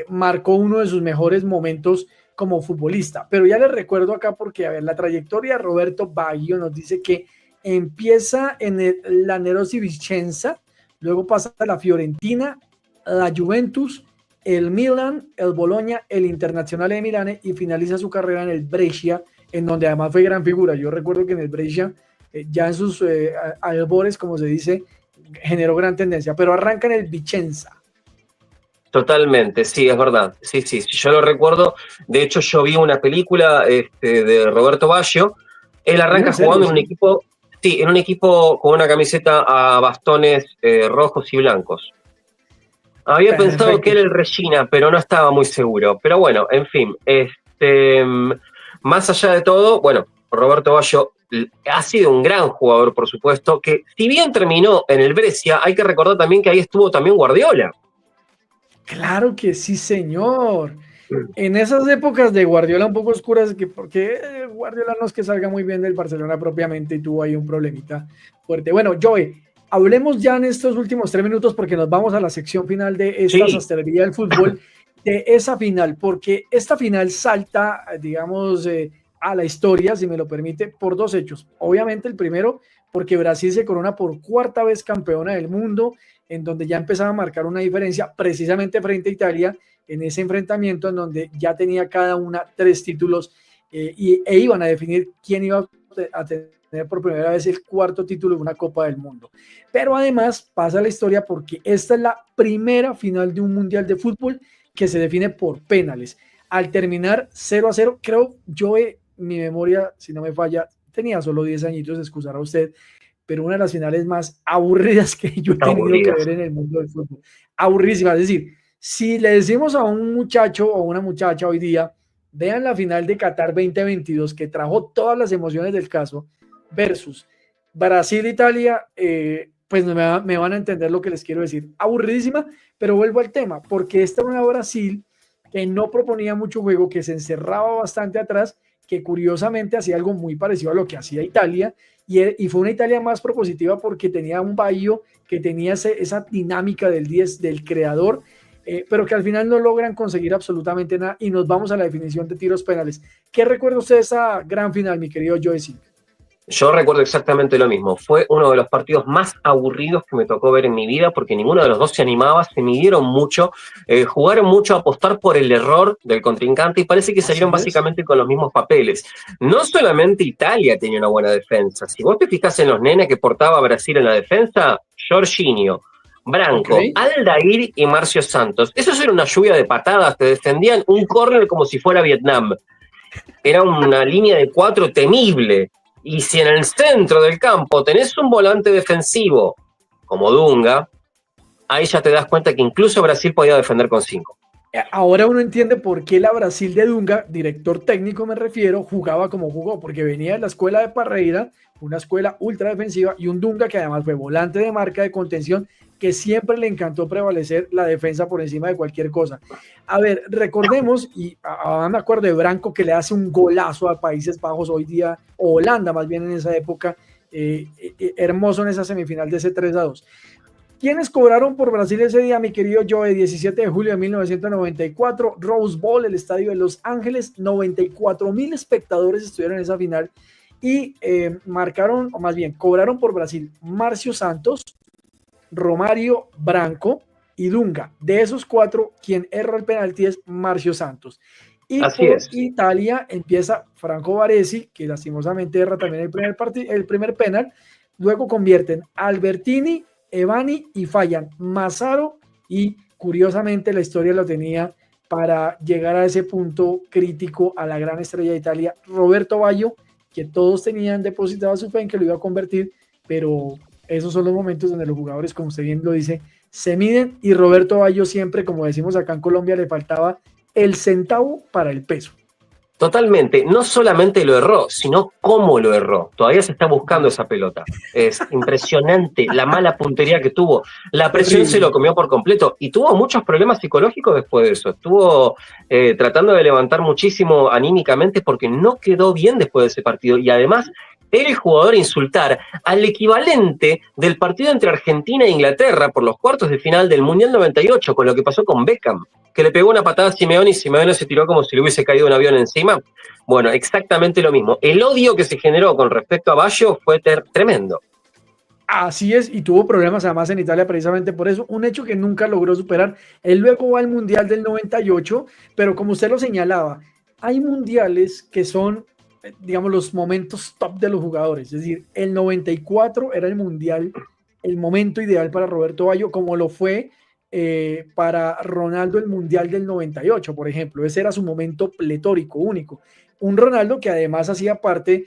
marcó uno de sus mejores momentos como futbolista. Pero ya les recuerdo acá porque, a ver, la trayectoria de Roberto Baggio nos dice que empieza en el Lanerossi Vicenza, luego pasa a la Fiorentina, la Juventus, el Milan, el Bologna, el Internazionale de Milán y finaliza su carrera en el Brescia, en donde además fue gran figura. Yo recuerdo que en el Brescia, ya en sus albores, como se dice, generó gran tendencia, pero arranca en el Vicenza. Totalmente, sí, es verdad. Sí, yo lo recuerdo. De hecho, yo vi una película de Roberto Baggio. Él arranca jugando en un equipo, en un equipo con una camiseta a bastones rojos y blancos. Había pensado que era el Regina, pero no estaba muy seguro. Pero bueno, en fin, más allá de todo, bueno, Roberto Baggio ha sido un gran jugador, por supuesto, que si bien terminó en el Brescia, hay que recordar también que ahí estuvo también Guardiola. Claro que sí, señor. En esas épocas de Guardiola un poco oscuras, porque Guardiola no es que salga muy bien del Barcelona propiamente y tuvo ahí un problemita fuerte. Bueno, Joey, hablemos ya en estos últimos 3 minutos porque nos vamos a la sección final de esta sastrería del fútbol, de esa final, porque esta final salta, digamos, a la historia, si me lo permite, por 2 hechos. Obviamente el primero, porque Brasil se corona por 4ª vez campeona del mundo, en donde ya empezaba a marcar una diferencia precisamente frente a Italia en ese enfrentamiento en donde ya tenía cada una 3 títulos e iban a definir quién iba a a tener por primera vez el 4º título de una Copa del Mundo. Pero además pasa la historia porque esta es la primera final de un mundial de fútbol que se define por penales. Al terminar 0-0, creo yo, mi memoria, si no me falla, tenía solo 10 añitos, excusará usted, pero una de las finales más aburridas que yo he tenido que ver en el mundo del fútbol. Aburrísima, es decir, si le decimos a un muchacho o una muchacha hoy día, vean la final de Qatar 2022 que trajo todas las emociones del caso versus Brasil-Italia, pues me van a entender lo que les quiero decir. Aburridísima, pero vuelvo al tema, porque esta era una Brasil que no proponía mucho juego, que se encerraba bastante atrás, que curiosamente hacía algo muy parecido a lo que hacía Italia, y fue una Italia más propositiva porque tenía un Baggio que tenía esa dinámica del 10, del creador, pero que al final no logran conseguir absolutamente nada, y nos vamos a la definición de tiros penales. ¿Qué recuerda usted de esa gran final, mi querido Joe Silva? Yo recuerdo exactamente lo mismo. Fue uno de los partidos más aburridos que me tocó ver en mi vida porque ninguno de los dos se animaba, se midieron mucho, jugaron mucho a apostar por el error del contrincante y parece que salieron básicamente con los mismos papeles. No solamente Italia tenía una buena defensa. Si vos te fijás en los nenes que portaba Brasil en la defensa, Jorginho, Branco, Aldair y Marcio Santos. Eso era una lluvia de patadas, te defendían un córner como si fuera Vietnam. Era una línea de 4 temible. Y si en el centro del campo tenés un volante defensivo como Dunga, ahí ya te das cuenta que incluso Brasil podía defender con 5. Ahora uno entiende por qué la Brasil de Dunga, director técnico me refiero, jugaba como jugó, porque venía de la escuela de Parreira, una escuela ultra defensiva, y un Dunga que además fue volante de marca, de contención, que siempre le encantó prevalecer la defensa por encima de cualquier cosa. A ver, recordemos, y ahora me acuerdo de Branco que le hace un golazo a Países Bajos hoy día, o Holanda más bien en esa época, hermoso en esa semifinal de ese 3-2. ¿Quiénes cobraron por Brasil ese día, mi querido Joe? 17 de julio de 1994, Rose Bowl, el estadio de Los Ángeles, 94,000 espectadores estuvieron en esa final y marcaron, o más bien, cobraron por Brasil Marcio Santos, Romario, Branco y Dunga. De esos 4, quien erra el penalti es Marcio Santos. Y así por es. Italia empieza Franco Baresi, que lastimosamente erra también el primer penal. Luego convierten Albertini, Evani y fallan Massaro, y curiosamente la historia lo tenía para llegar a ese punto crítico a la gran estrella de Italia, Roberto Baggio, que todos tenían depositada su fe en que lo iba a convertir, pero esos son los momentos donde los jugadores, como usted bien lo dice, se miden, y Roberto Baggio siempre, como decimos acá en Colombia, le faltaba el centavo para el peso. Totalmente, no solamente lo erró, sino cómo lo erró. Todavía se está buscando esa pelota. Es impresionante la mala puntería que tuvo. La presión se lo comió por completo y tuvo muchos problemas psicológicos después de eso. Estuvo tratando de levantar muchísimo anímicamente porque no quedó bien después de ese partido. Y además, era el jugador a insultar al equivalente del partido entre Argentina e Inglaterra por los cuartos de final del Mundial 98, con lo que pasó con Beckham, que le pegó una patada a Simeone y Simeone se tiró como si le hubiese caído un avión encima. Bueno, exactamente lo mismo. El odio que se generó con respecto a Baggio fue tremendo. Así es, y tuvo problemas además en Italia precisamente por eso, un hecho que nunca logró superar. Él luego va al Mundial del 98, pero como usted lo señalaba, hay mundiales que son, digamos, los momentos top de los jugadores. Es decir, el 94 era el mundial, el momento ideal para Roberto Baggio, como lo fue para Ronaldo el mundial del 98, por ejemplo. Ese era su momento pletórico, único. Un Ronaldo que además hacía parte,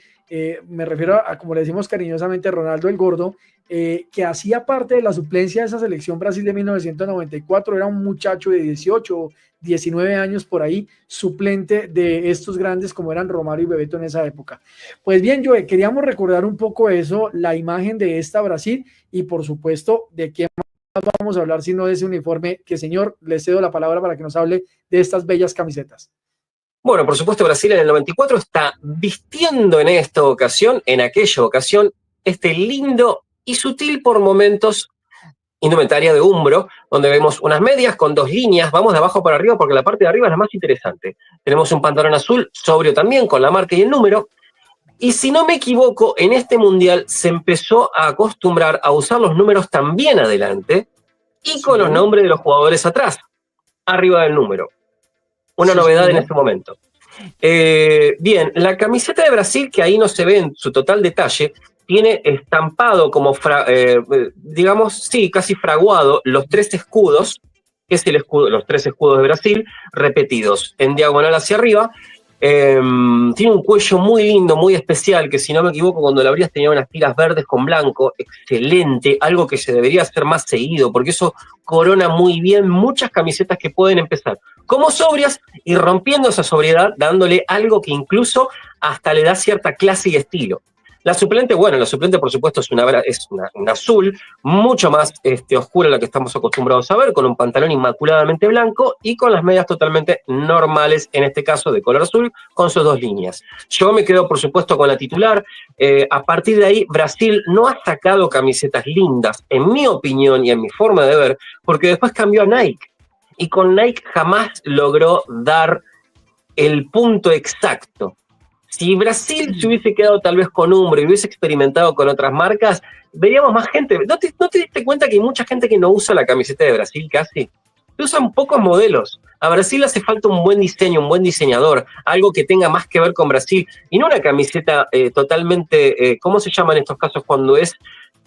me refiero a, como le decimos cariñosamente, Ronaldo el Gordo, que hacía parte de la suplencia de esa selección Brasil de 1994. Era un muchacho de 18, 19 años por ahí, suplente de estos grandes como eran Romario y Bebeto en esa época. Pues bien, Joe, queríamos recordar un poco eso, la imagen de esta Brasil, y por supuesto de qué más vamos a hablar sino de ese uniforme, que señor, le cedo la palabra para que nos hable de estas bellas camisetas. Bueno, por supuesto, Brasil en el 94 está vistiendo en esta ocasión, en aquella ocasión, este lindo y sutil por momentos indumentaria de Umbro, donde vemos unas medias con 2 líneas, vamos de abajo para arriba porque la parte de arriba es la más interesante. Tenemos un pantalón azul, sobrio también, con la marca y el número, y si no me equivoco, en este mundial se empezó a acostumbrar a usar los números también adelante y con los nombres de los jugadores atrás, arriba del número. Una novedad en este momento. Bien, la camiseta de Brasil, que ahí no se ve en su total detalle, tiene estampado como, digamos, sí, casi fraguado los 3 escudos, que es el escudo, los 3 escudos de Brasil, repetidos en diagonal hacia arriba. Tiene un cuello muy lindo, muy especial, que si no me equivoco, cuando lo abrías tenía unas tiras verdes con blanco, excelente, algo que se debería hacer más seguido, porque eso corona muy bien muchas camisetas que pueden empezar como sobrias y rompiendo esa sobriedad, dándole algo que incluso hasta le da cierta clase y estilo. La suplente, bueno, la suplente por supuesto es un azul mucho más oscura a la que estamos acostumbrados a ver, con un pantalón inmaculadamente blanco y con las medias totalmente normales, en este caso de color azul, con sus 2 líneas. Yo me quedo por supuesto con la titular. A partir de ahí, Brasil no ha sacado camisetas lindas, en mi opinión y en mi forma de ver, porque después cambió a Nike. Y con Nike jamás logró dar el punto exacto. Si Brasil se hubiese quedado tal vez con Umbro y hubiese experimentado con otras marcas, veríamos más gente. ¿No te diste cuenta que hay mucha gente que no usa la camiseta de Brasil casi? Se usan pocos modelos. A Brasil hace falta un buen diseño, un buen diseñador, algo que tenga más que ver con Brasil, y no una camiseta totalmente, ¿cómo se llama en estos casos cuando es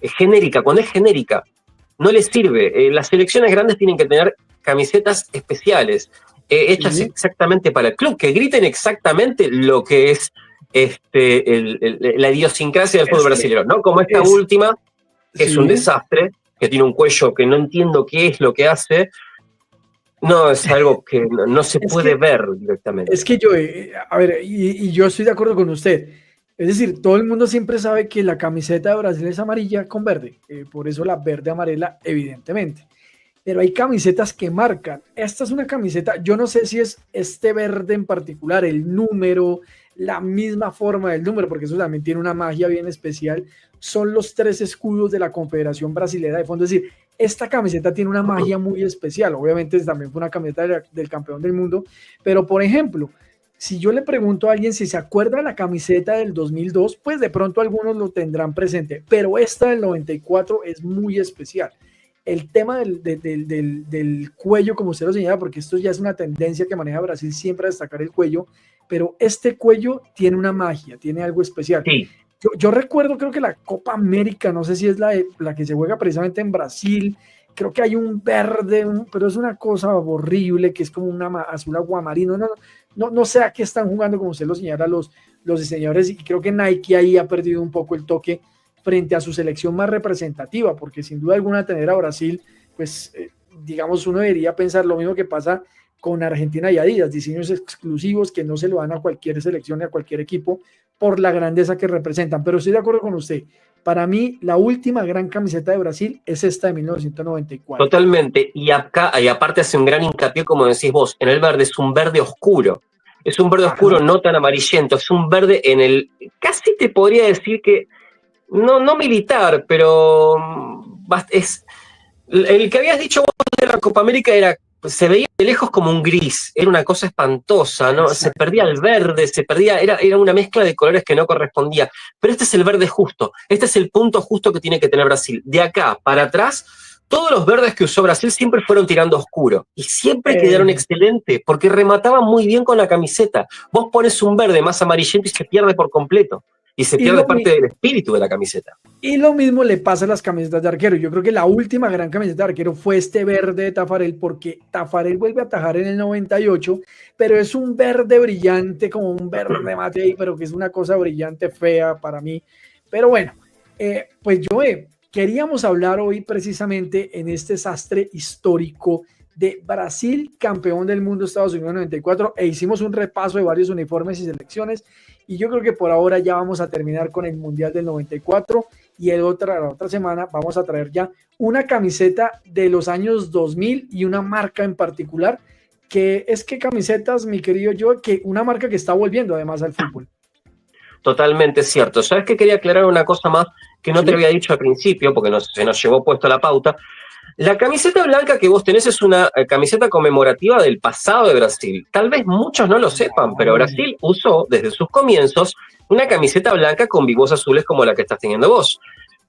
genérica? Cuando es genérica, no les sirve. Las selecciones grandes tienen que tener camisetas especiales, hechas exactamente para el club, que griten exactamente lo que es la idiosincrasia del fútbol brasileño, ¿no? Como esta última, que es un desastre, que tiene un cuello que no entiendo qué es lo que hace. No, es algo que no se puede ver directamente. Es que yo, a ver, y yo estoy de acuerdo con usted. Es decir, todo el mundo siempre sabe que la camiseta de Brasil es amarilla con verde, por eso la verde amarela, evidentemente. Pero hay camisetas que marcan. Esta es una camiseta, yo no sé si es este verde en particular, el número, la misma forma del número, porque eso también tiene una magia bien especial. Son los 3 escudos de la Confederación Brasilera de Fondo. Es decir, esta camiseta tiene una magia muy especial. Obviamente también fue una camiseta del campeón del mundo, pero por ejemplo, si yo le pregunto a alguien si se acuerda de la camiseta del 2002, pues de pronto algunos lo tendrán presente, pero esta del 94 es muy especial. El tema del cuello, como usted lo señala, porque esto ya es una tendencia que maneja Brasil siempre a destacar el cuello, pero este cuello tiene una magia, tiene algo especial. Sí. Yo recuerdo, creo que la Copa América, no sé si es la que se juega precisamente en Brasil, creo que hay un verde, pero es una cosa horrible, que es como un azul aguamarino, no sé a qué están jugando, como usted lo señala, los diseñadores, y creo que Nike ahí ha perdido un poco el toque frente a su selección más representativa, porque sin duda alguna tener a Brasil, pues digamos, uno debería pensar lo mismo que pasa con Argentina y Adidas, diseños exclusivos que no se lo dan a cualquier selección ni a cualquier equipo por la grandeza que representan. Pero estoy de acuerdo con usted, para mí la última gran camiseta de Brasil es esta de 1994. Totalmente, y acá, y aparte hace un gran hincapié, como decís vos, en el verde, es un verde oscuro. Es un verde oscuro, no tan amarillento, es un verde en el, casi te podría decir que, no militar, pero es el que habías dicho vos de la Copa América se veía de lejos como un gris, era una cosa espantosa, ¿no? Se perdía el verde, era una mezcla de colores que no correspondía, pero este es el verde justo, este es el punto justo que tiene que tener Brasil. De acá para atrás, todos los verdes que usó Brasil siempre fueron tirando oscuro, y siempre quedaron excelentes, porque remataban muy bien con la camiseta. Vos pones un verde más amarillento y se pierde por completo. Y se pierde parte del espíritu de la camiseta. Y lo mismo le pasa a las camisetas de arquero. Yo creo que la última gran camiseta de arquero fue este verde de Tafarel, porque Tafarel vuelve a atajar en el 98, pero es un verde brillante, como un verde mate ahí, pero que es una cosa brillante, fea para mí. Pero bueno, pues Joe, queríamos hablar hoy precisamente en este sastre histórico de Brasil, campeón del mundo Estados Unidos en 94, e hicimos un repaso de varios uniformes y selecciones, y yo creo que por ahora ya vamos a terminar con el Mundial del 94, y la otra semana vamos a traer ya una camiseta de los años 2000 y una marca en particular, que es que camisetas, mi querido Joe, que una marca que está volviendo además al fútbol. Totalmente cierto. ¿Sabes qué? Quería aclarar una cosa más que no te había dicho al principio, porque se nos llevó puesto la pauta. La camiseta blanca que vos tenés es una camiseta conmemorativa del pasado de Brasil. Tal vez muchos no lo sepan, pero Brasil usó desde sus comienzos una camiseta blanca con vivos azules como la que estás teniendo vos.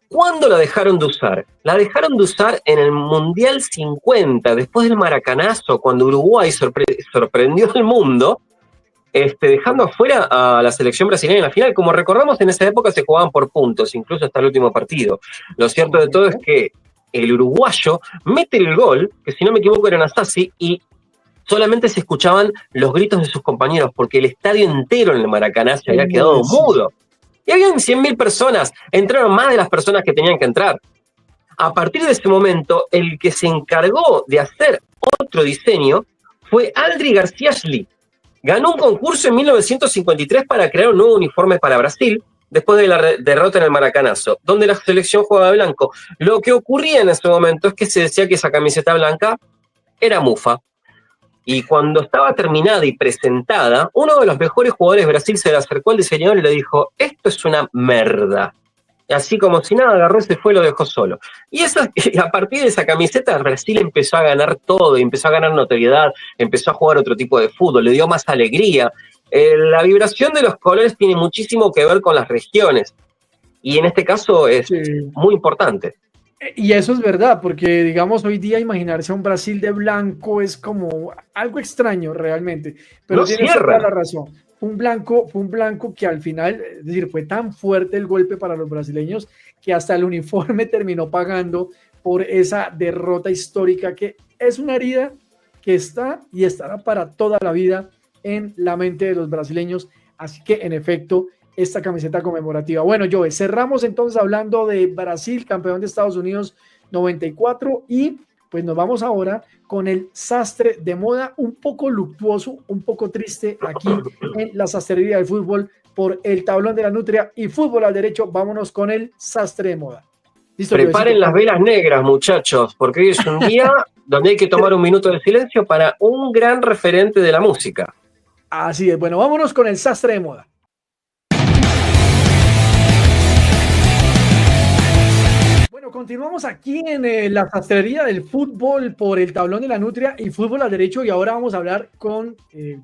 ¿Cuándo la dejaron de usar? La dejaron de usar en el Mundial 50, después del maracanazo, cuando Uruguay sorprendió al mundo. dejando afuera a la selección brasileña en la final. Como recordamos, en esa época se jugaban por puntos, incluso hasta el último partido. Lo cierto de todo es que el uruguayo mete el gol, que si no me equivoco era Anastasi, y solamente se escuchaban los gritos de sus compañeros, porque el estadio entero en el Maracaná se había quedado mudo. Y habían 100.000 personas, entraron más de las personas que tenían que entrar. A partir de ese momento, el que se encargó de hacer otro diseño fue Aldri Garcia-Schli. Ganó un concurso en 1953 para crear un nuevo uniforme para Brasil, después de la derrota en el Maracanazo, donde la selección jugaba de blanco. Lo que ocurría en ese momento es que se decía que esa camiseta blanca era mufa. Y cuando estaba terminada y presentada, uno de los mejores jugadores de Brasil se le acercó al diseñador y le dijo: esto es una merda. Y así como si nada, agarró, se fue y lo dejó solo. Y a partir de esa camiseta, Brasil empezó a ganar todo, empezó a ganar notoriedad, empezó a jugar otro tipo de fútbol, le dio más alegría. La vibración de los colores tiene muchísimo que ver con las regiones. Y en este caso es muy importante. Y eso es verdad, porque digamos hoy día imaginarse a un Brasil de blanco es como algo extraño realmente, pero no tienes toda la razón. Fue un blanco que al final, es decir, fue tan fuerte el golpe para los brasileños que hasta el uniforme terminó pagando por esa derrota histórica, que es una herida que está y estará para toda la vida en la mente de los brasileños. Así que en efecto, esta camiseta conmemorativa. Bueno, Joe, cerramos entonces hablando de Brasil, campeón de Estados Unidos 94, y pues nos vamos ahora con el sastre de moda, un poco luctuoso, un poco triste aquí en la sastrería del fútbol por el tablón de la nutria y fútbol al derecho. Vámonos con el sastre de moda. ¿Listo? Preparen las velas negras, muchachos, porque hoy es un día donde hay que tomar un minuto de silencio para un gran referente de la música. Así es. Bueno, vámonos con el sastre de moda. Continuamos aquí en la sastrería del fútbol por el tablón de la nutria y fútbol al derecho, y ahora vamos a hablar con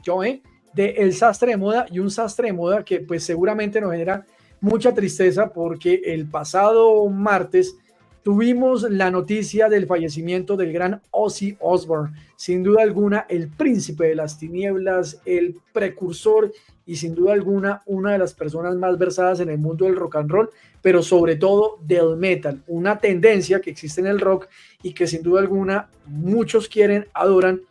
Joe de el sastre de moda, y un sastre de moda que pues seguramente nos genera mucha tristeza porque el pasado martes tuvimos la noticia del fallecimiento del gran Ozzy Osbourne, sin duda alguna el príncipe de las tinieblas, el precursor y sin duda alguna una de las personas más versadas en el mundo del rock and roll, pero sobre todo del metal, una tendencia que existe en el rock y que sin duda alguna muchos quieren, adoran,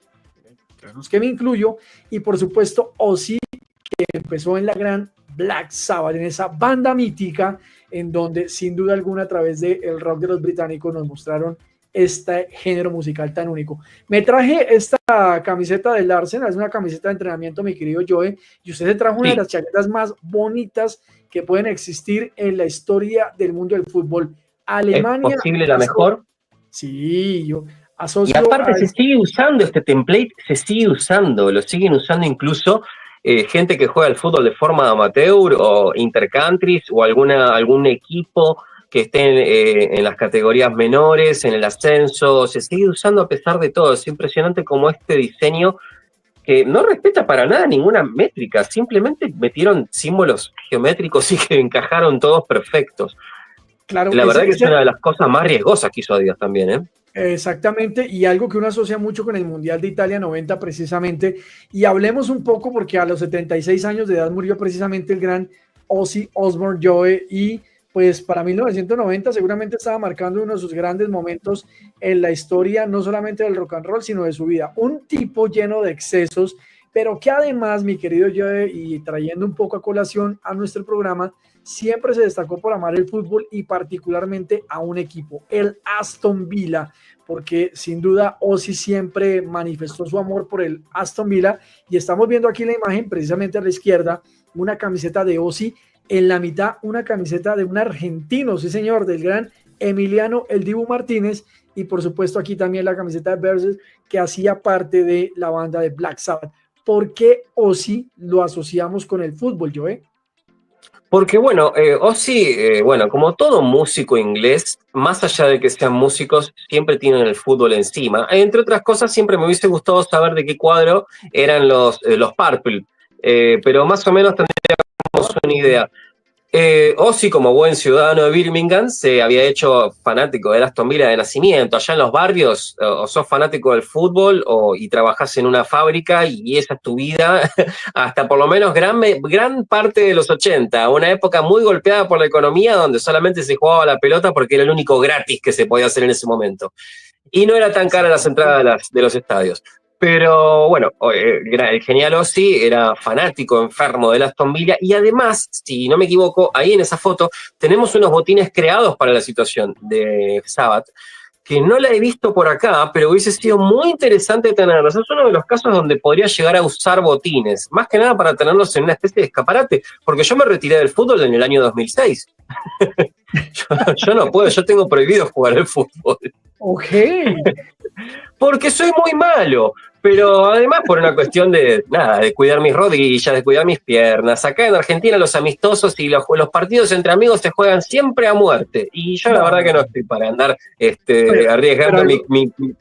entre los que me incluyo, y por supuesto Ozzy, que empezó en la gran Black Sabbath, en esa banda mítica en donde sin duda alguna a través del rock de los británicos nos mostraron este género musical tan único. Me traje esta camiseta del Arsenal, es una camiseta de entrenamiento, mi querido Joe, y usted se trajo una de las chaquetas más bonitas que pueden existir en la historia del mundo del fútbol. Alemania. ¿Es posible la mejor? Sí, yo asocio. Y aparte se sigue usando este template, se sigue usando, lo siguen usando incluso gente que juega al fútbol de forma amateur o intercountries o algún equipo que esté en las categorías menores, en el ascenso, se sigue usando a pesar de todo. Es impresionante como este diseño que no respeta para nada ninguna métrica, simplemente metieron símbolos geométricos y que encajaron todos perfectos. Claro, la verdad que es una de las cosas más riesgosas que hizo Adidas también, ¿eh? Exactamente, y algo que uno asocia mucho con el Mundial de Italia 90 precisamente, y hablemos un poco porque a los 76 años de edad murió precisamente el gran Ozzy Osbourne, Joe, y pues para 1990 seguramente estaba marcando uno de sus grandes momentos en la historia, no solamente del rock and roll, sino de su vida. Un tipo lleno de excesos, pero que además, mi querido Joe, y trayendo un poco a colación a nuestro programa, siempre se destacó por amar el fútbol y particularmente a un equipo, el Aston Villa, porque sin duda Ozzy siempre manifestó su amor por el Aston Villa, y estamos viendo aquí la imagen precisamente a la izquierda, una camiseta de Ozzy, en la mitad una camiseta de un argentino, sí señor, del gran Emiliano El Dibu Martínez, y por supuesto aquí también la camiseta de Versus que hacía parte de la banda de Black Sabbath. ¿Por qué Ozzy lo asociamos con el fútbol, Joe? Porque bueno, Ozzy, como todo músico inglés, más allá de que sean músicos, siempre tienen el fútbol encima. Entre otras cosas, siempre me hubiese gustado saber de qué cuadro eran los Purple, pero más o menos tendríamos una idea. Ozzy, como buen ciudadano de Birmingham, se había hecho fanático de Aston Villa de nacimiento. Allá en los barrios, o sos fanático del fútbol y trabajás en una fábrica y esa es tu vida, hasta por lo menos gran parte de los 80, una época muy golpeada por la economía, donde solamente se jugaba la pelota porque era el único gratis que se podía hacer en ese momento. Y no era tan cara las entradas de los estadios. Pero bueno, el genial Ozzy era fanático, enfermo de Aston Villa, y además, si no me equivoco, ahí en esa foto tenemos unos botines creados para la situación de Sabbath, que no la he visto por acá, pero hubiese sido muy interesante tenerlos. Es uno de los casos donde podría llegar a usar botines, más que nada para tenerlos en una especie de escaparate, porque yo me retiré del fútbol en el año 2006. yo no puedo, yo tengo prohibido jugar al fútbol. Ok. Porque soy muy malo, pero además por una cuestión de cuidar mis rodillas, de cuidar mis piernas. Acá en Argentina los amistosos y los partidos entre amigos se juegan siempre a muerte. Y yo la verdad que no estoy para andar arriesgando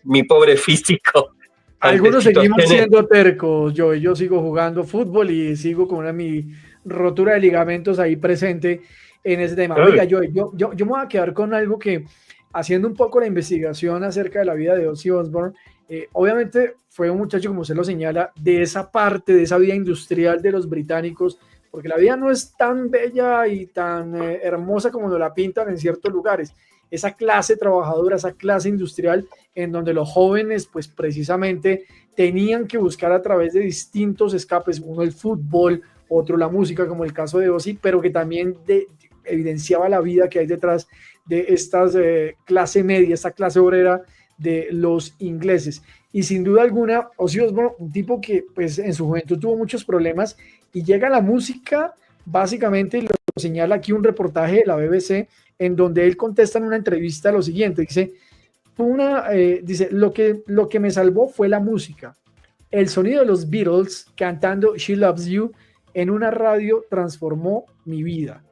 mi pobre físico. Algunos seguimos siendo tercos. Yo sigo jugando fútbol y sigo con mi rotura de ligamentos ahí presente en ese tema. Oiga, yo me voy a quedar con algo que, haciendo un poco la investigación acerca de la vida de Ozzy Osbourne, obviamente fue un muchacho, como usted lo señala, de esa parte, de esa vida industrial de los británicos, porque la vida no es tan bella y tan hermosa como nos la pintan en ciertos lugares. Esa clase trabajadora, esa clase industrial, en donde los jóvenes, pues precisamente, tenían que buscar a través de distintos escapes, uno el fútbol, otro la música, como el caso de Ozzy, pero que también evidenciaba la vida que hay detrás de esta clase media, esta clase obrera de los ingleses. Y sin duda alguna, Ozzy Osbourne, un tipo que pues en su juventud tuvo muchos problemas y llega a la música, básicamente, lo señala aquí un reportaje de la BBC, en donde él contesta en una entrevista lo siguiente, dice, lo que me salvó fue la música. El sonido de los Beatles cantando She Loves You en una radio transformó mi vida.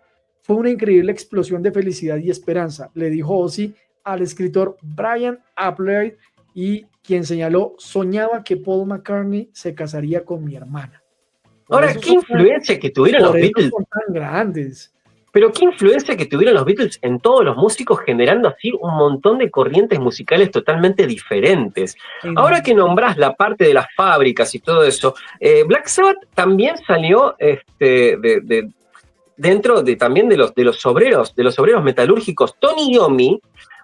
Fue una increíble explosión de felicidad y esperanza, le dijo Ozzy al escritor Brian Appley, y quien señaló, soñaba que Paul McCartney se casaría con mi hermana. Ahora, ¿qué influencia que tuvieron los Beatles? Son tan grandes. Pero qué influencia que tuvieron los Beatles en todos los músicos, generando así un montón de corrientes musicales totalmente diferentes. Ahora que nombrás la parte de las fábricas y todo eso, Black Sabbath también salió dentro también de los obreros metalúrgicos. Tony Iommi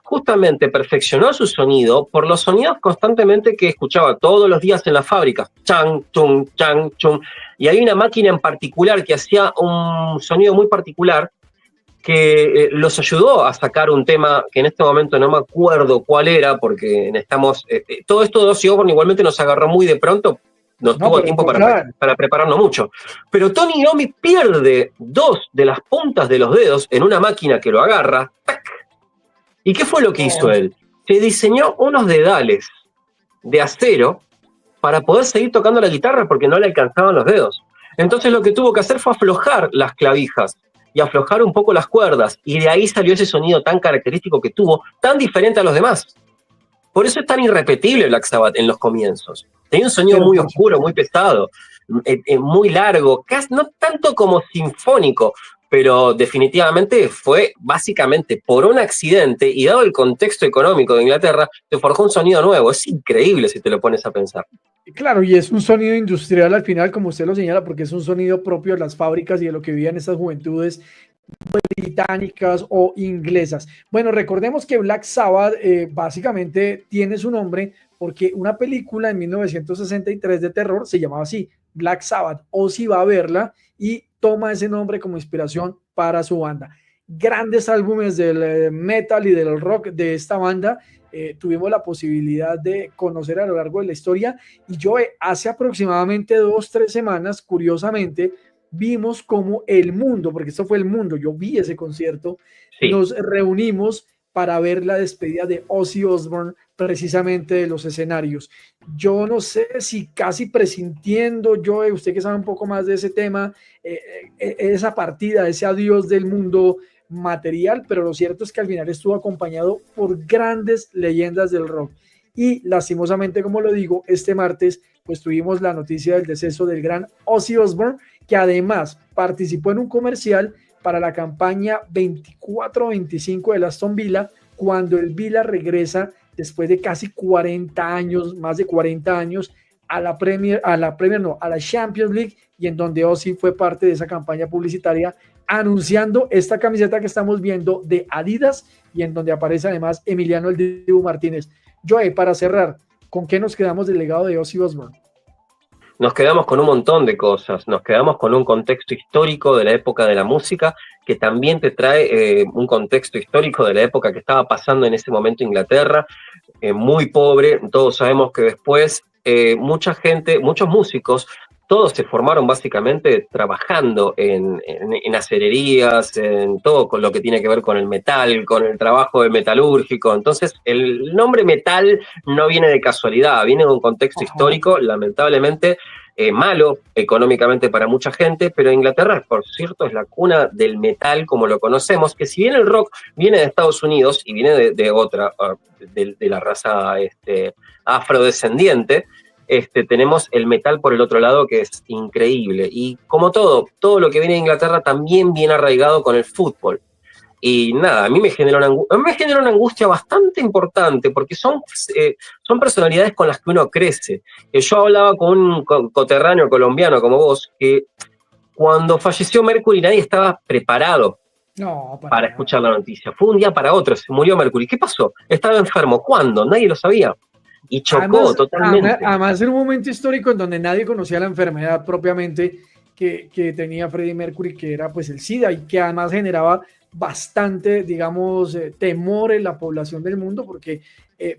justamente perfeccionó su sonido por los sonidos constantemente que escuchaba todos los días en la fábrica. Chang, chung, chang, chung. Y hay una máquina en particular que hacía un sonido muy particular que los ayudó a sacar un tema que en este momento no me acuerdo cuál era, porque todo esto de Ozzy Osbourne igualmente nos agarró muy de pronto, no tuvo tiempo para prepararnos mucho. Pero Tony Iommi pierde 2 de las puntas de los dedos en una máquina que lo agarra. ¡Tac! ¿Y qué fue lo que hizo él? Se diseñó unos dedales de acero para poder seguir tocando la guitarra porque no le alcanzaban los dedos. Entonces lo que tuvo que hacer fue aflojar las clavijas y aflojar un poco las cuerdas, y de ahí salió ese sonido tan característico que tuvo, tan diferente a los demás. Por eso es tan irrepetible Black Sabbath en los comienzos. Tenía un sonido muy oscuro, muy pesado, muy largo, casi no tanto como sinfónico, pero definitivamente fue básicamente por un accidente, y dado el contexto económico de Inglaterra, se forjó un sonido nuevo. Es increíble si te lo pones a pensar. Claro, y es un sonido industrial al final, como usted lo señala, porque es un sonido propio de las fábricas y de lo que vivían estas juventudes británicas o inglesas. Bueno, recordemos que Black Sabbath básicamente tiene su nombre porque una película en 1963 de terror se llamaba así, Black Sabbath. Ozzy va a verla y toma ese nombre como inspiración para su banda. Grandes álbumes del metal y del rock de esta banda tuvimos la posibilidad de conocer a lo largo de la historia, y yo hace aproximadamente 2-3 semanas, curiosamente, vimos como el mundo, porque esto fue el mundo, yo vi ese concierto, sí. Nos reunimos para ver la despedida de Ozzy Osbourne precisamente de los escenarios. Yo no sé si casi presintiendo, usted que sabe un poco más de ese tema, esa partida, ese adiós del mundo material, pero lo cierto es que al final estuvo acompañado por grandes leyendas del rock. Y lastimosamente, como lo digo, este martes pues tuvimos la noticia del deceso del gran Ozzy Osbourne, que además participó en un comercial para la campaña 24-25 del Aston Villa, cuando el Villa regresa después de casi 40 años, más de 40 años, a la Champions League, y en donde Ozzy fue parte de esa campaña publicitaria anunciando esta camiseta que estamos viendo de Adidas, y en donde aparece además Emiliano el Dibu Martínez. Joey, para cerrar, ¿con qué nos quedamos del legado de Ozzy Osbourne? Nos quedamos con un montón de cosas, nos quedamos con un contexto histórico de la época de la música, que también te trae un contexto histórico de la época que estaba pasando en ese momento Inglaterra, muy pobre. Todos sabemos que después mucha gente, muchos músicos, todos se formaron básicamente trabajando en acererías, en todo con lo que tiene que ver con el metal, con el trabajo de metalúrgico. Entonces, el nombre metal no viene de casualidad, viene de un contexto histórico, lamentablemente malo económicamente para mucha gente, pero Inglaterra, por cierto, es la cuna del metal como lo conocemos, que si bien el rock viene de Estados Unidos y viene de otra, de la raza afrodescendiente, tenemos el metal por el otro lado, que es increíble. Y como todo lo que viene de Inglaterra también viene arraigado con el fútbol. Y nada, a mí me genera una angustia bastante importante, porque son personalidades con las que uno crece. Yo hablaba con un coterráneo colombiano como vos, que cuando falleció Mercury nadie estaba preparado para escuchar la noticia. Fue un día para otro, se murió Mercury. ¿Qué pasó? Estaba enfermo. ¿Cuándo? Nadie lo sabía. Y chocó totalmente. Además, era un momento histórico en donde nadie conocía la enfermedad propiamente que tenía Freddie Mercury, que era pues el SIDA, y que además generaba bastante, digamos, temor en la población del mundo, porque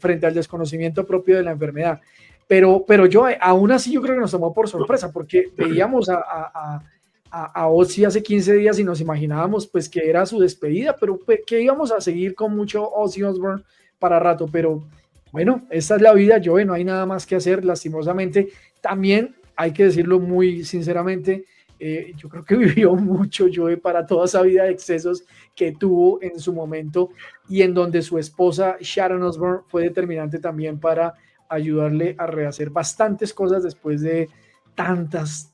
frente al desconocimiento propio de la enfermedad. Pero yo, aún así, yo creo que nos tomó por sorpresa, porque veíamos a Ozzy hace 15 días y nos imaginábamos pues que era su despedida, pero que íbamos a seguir con mucho Ozzy Osbourne para rato. Pero bueno, esta es la vida, Joe, no hay nada más que hacer, lastimosamente. También hay que decirlo muy sinceramente, yo creo que vivió mucho Joe para toda esa vida de excesos que tuvo en su momento, y en donde su esposa Sharon Osbourne fue determinante también para ayudarle a rehacer bastantes cosas después de tantas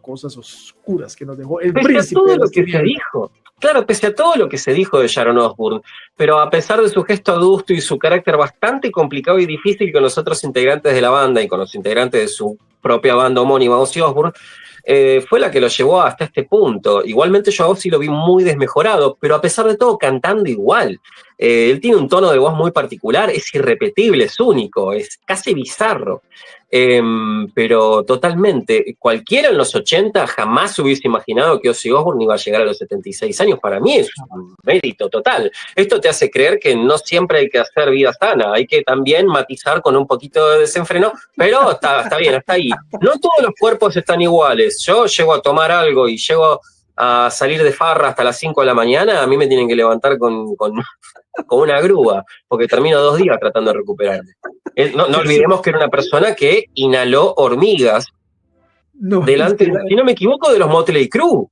cosas oscuras que nos dejó el príncipe. Todo lo que se dijo. Claro, pese a todo lo que se dijo de Sharon Osbourne, pero a pesar de su gesto adusto y su carácter bastante complicado y difícil con los otros integrantes de la banda y con los integrantes de su propia banda homónima, Ozzy Osbourne, fue la que lo llevó hasta este punto. Igualmente yo a Ozzy lo vi muy desmejorado, pero a pesar de todo cantando igual. Él tiene un tono de voz muy particular, es irrepetible, es único, es casi bizarro. Pero totalmente, cualquiera en los 80 jamás hubiese imaginado que Ozzy Osbourne iba a llegar a los 76 años. Para mí es un mérito total. Esto te hace creer que no siempre hay que hacer vida sana, hay que también matizar con un poquito de desenfreno, pero está bien, hasta ahí. No todos los cuerpos están iguales. Yo llego a tomar algo y llego a salir de farra hasta las 5 de la mañana, a mí me tienen que levantar con una grúa, porque termino 2 días tratando de recuperarme. No olvidemos que era una persona que inhaló hormigas delante, si no me equivoco, de los Motley Crue,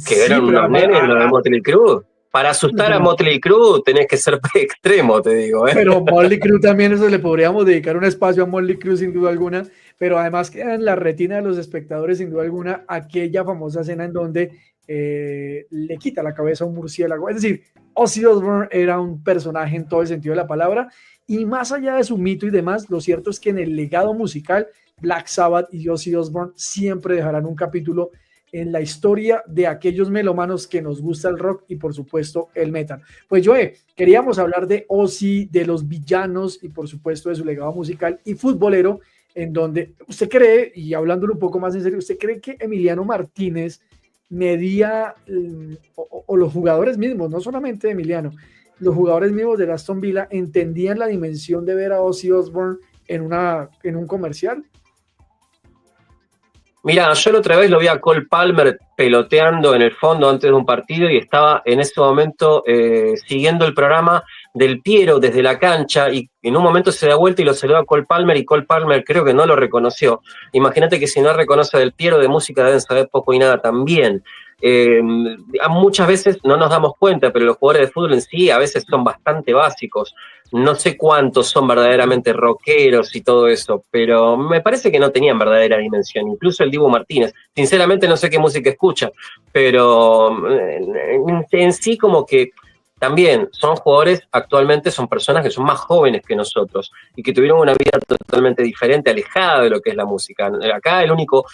que eran unos nenes los de Motley Crue. Para asustar a Motley Crue tenés que ser extremo, te digo. Pero Motley Crue también, eso le podríamos dedicar un espacio a Motley Crue sin duda alguna, pero además queda en la retina de los espectadores sin duda alguna aquella famosa escena en donde le quita la cabeza a un murciélago. Es decir, Ozzy Osbourne era un personaje en todo el sentido de la palabra, y más allá de su mito y demás, lo cierto es que en el legado musical, Black Sabbath y Ozzy Osbourne siempre dejarán un capítulo en la historia de aquellos melómanos que nos gusta el rock y por supuesto el metal. Pues Joe, queríamos hablar de Ozzy, de los villanos y por supuesto de su legado musical y futbolero, en donde usted cree, y hablándolo un poco más en serio, ¿usted cree que Emiliano Martínez medía, o los jugadores mismos, no solamente Emiliano, los jugadores mismos de Aston Villa entendían la dimensión de ver a Ozzy Osbourne en un comercial? Mira, yo la otra vez lo vi a Cole Palmer peloteando en el fondo antes de un partido y estaba en ese momento siguiendo el programa del Piero desde la cancha, y en un momento se da vuelta y lo saluda a Cole Palmer, y Cole Palmer creo que no lo reconoció. Imagínate que si no reconoce del Piero, de música deben saber poco y nada también. Muchas veces no nos damos cuenta, pero los jugadores de fútbol en sí a veces son bastante básicos. No sé cuántos son verdaderamente rockeros y todo eso, pero me parece que no tenían verdadera dimensión. Incluso el Dibu Martínez, sinceramente no sé qué música escucha, pero en sí como que también son jugadores, actualmente son personas que son más jóvenes que nosotros y que tuvieron una vida totalmente diferente, alejada de lo que es la música. Acá el único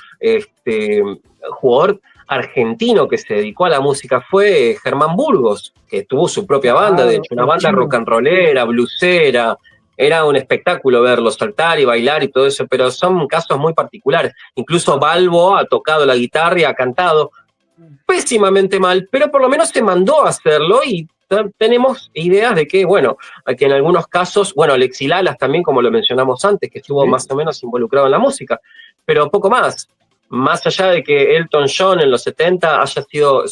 jugador argentino que se dedicó a la música fue Germán Burgos, que tuvo su propia banda, de hecho, una banda rock and rollera, bluesera. Era un espectáculo verlo saltar y bailar y todo eso, pero son casos muy particulares. Incluso Balbo ha tocado la guitarra y ha cantado pésimamente mal, pero por lo menos se mandó a hacerlo y tenemos ideas de que, bueno, que en algunos casos, bueno, Alexi Lalas también, como lo mencionamos antes, que estuvo más o menos involucrado en la música, pero poco más. Más allá de que Elton John en los 70 haya sido,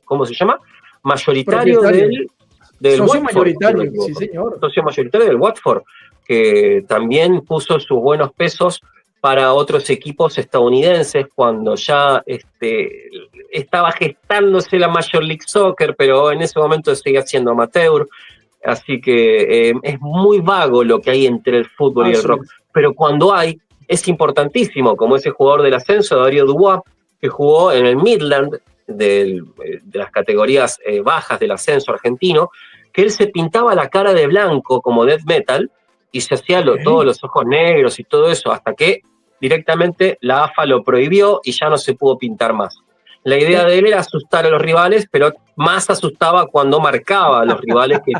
¿cómo se llama? Mayoritario del socio Watford, mayoritario, sí señor. Socio mayoritario del Watford, que también puso sus buenos pesos para otros equipos estadounidenses cuando ya estaba gestándose la Major League Soccer, pero en ese momento seguía siendo amateur. Así que es muy vago lo que hay entre el fútbol y el rock. Pero cuando hay, es importantísimo, como ese jugador del ascenso, Darío Dubois, que jugó en el Midland de las categorías bajas del ascenso argentino, que él se pintaba la cara de blanco como death metal y se hacía todos los ojos negros y todo eso, hasta que directamente la AFA lo prohibió y ya no se pudo pintar más. La idea de él era asustar a los rivales, pero más asustaba cuando marcaba a los rivales, que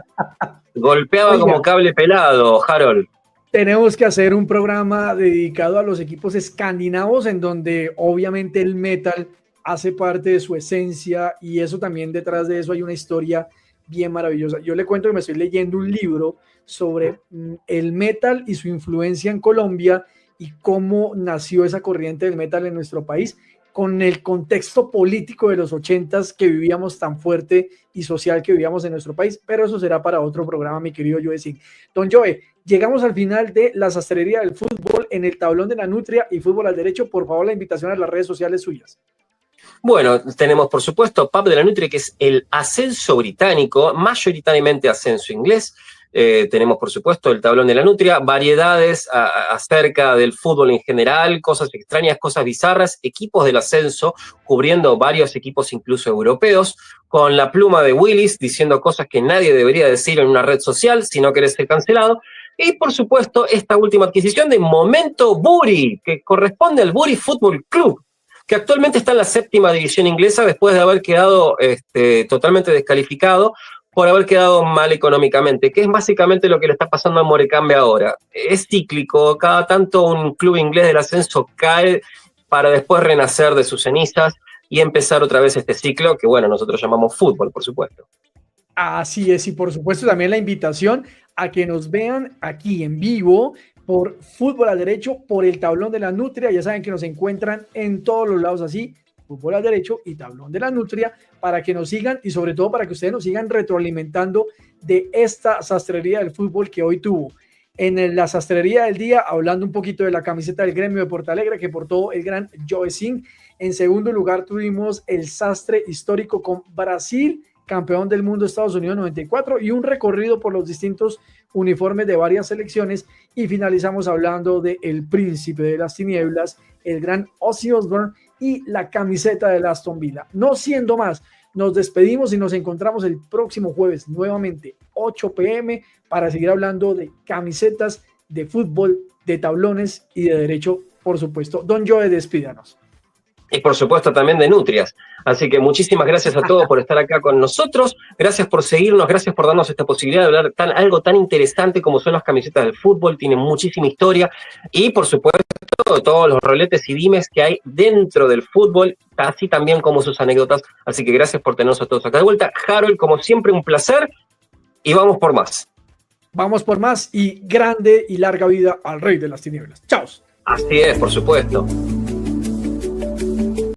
golpeaba como cable pelado, Harold. Tenemos que hacer un programa dedicado a los equipos escandinavos, en donde obviamente el metal hace parte de su esencia, y eso también, detrás de eso hay una historia bien maravillosa. Yo le cuento que me estoy leyendo un libro sobre el metal y su influencia en Colombia y cómo nació esa corriente del metal en nuestro país, con el contexto político de los 80s que vivíamos tan fuerte y social que vivíamos en nuestro país, pero eso será para otro programa, mi querido Joe Singh. Don Joe, llegamos al final de la sastrería del fútbol en el tablón de la nutria y fútbol al derecho. Por favor, la invitación a las redes sociales suyas. Bueno, tenemos por supuesto Pub de la Nutria, que es el ascenso británico, mayoritariamente ascenso inglés. Tenemos por supuesto el tablón de la Nutria, variedades acerca del fútbol en general, cosas extrañas, cosas bizarras, equipos del ascenso, cubriendo varios equipos incluso europeos, con la pluma de Willis, diciendo cosas que nadie debería decir en una red social si no querés ser cancelado. Y por supuesto esta última adquisición de Momento Bury, que corresponde al Bury Football Club, que actualmente está en la 7ª división inglesa después de haber quedado totalmente descalificado por haber quedado mal económicamente, que es básicamente lo que le está pasando a Morecambe ahora. Es cíclico, cada tanto un club inglés del ascenso cae para después renacer de sus cenizas y empezar otra vez este ciclo que, bueno, nosotros llamamos fútbol, por supuesto. Así es, y por supuesto también la invitación a que nos vean aquí en vivo por Fútbol al Derecho, por el Tablón de la Nutria. Ya saben que nos encuentran en todos los lados así, Fútbol al Derecho y Tablón de la Nutria, para que nos sigan y sobre todo para que ustedes nos sigan retroalimentando de esta sastrería del fútbol que hoy tuvo. En la sastrería del día, hablando un poquito de la camiseta del gremio de Portalegre que portó el gran Joe Singh. En segundo lugar tuvimos el sastre histórico con Brasil, campeón del mundo Estados Unidos 94, y un recorrido por los distintos uniformes de varias selecciones, y finalizamos hablando de el príncipe de las tinieblas, el gran Ozzy Osbourne, y la camiseta de Aston Villa. No siendo más, nos despedimos y nos encontramos el próximo jueves nuevamente 8 p.m. para seguir hablando de camisetas, de fútbol, de tablones y de derecho, por supuesto. Don Joe, despídanos. Y por supuesto también de nutrias. Así que muchísimas gracias a todos por estar acá con nosotros, gracias por seguirnos, gracias por darnos esta posibilidad de hablar algo tan interesante como son las camisetas del fútbol. Tienen muchísima historia y por supuesto todos los roletes y dimes que hay dentro del fútbol, así también como sus anécdotas. Así que gracias por tenernos a todos acá de vuelta. Harold, como siempre, un placer y vamos por más. Vamos por más y grande y larga vida al Rey de las Tinieblas. ¡Chao! Así es, por supuesto.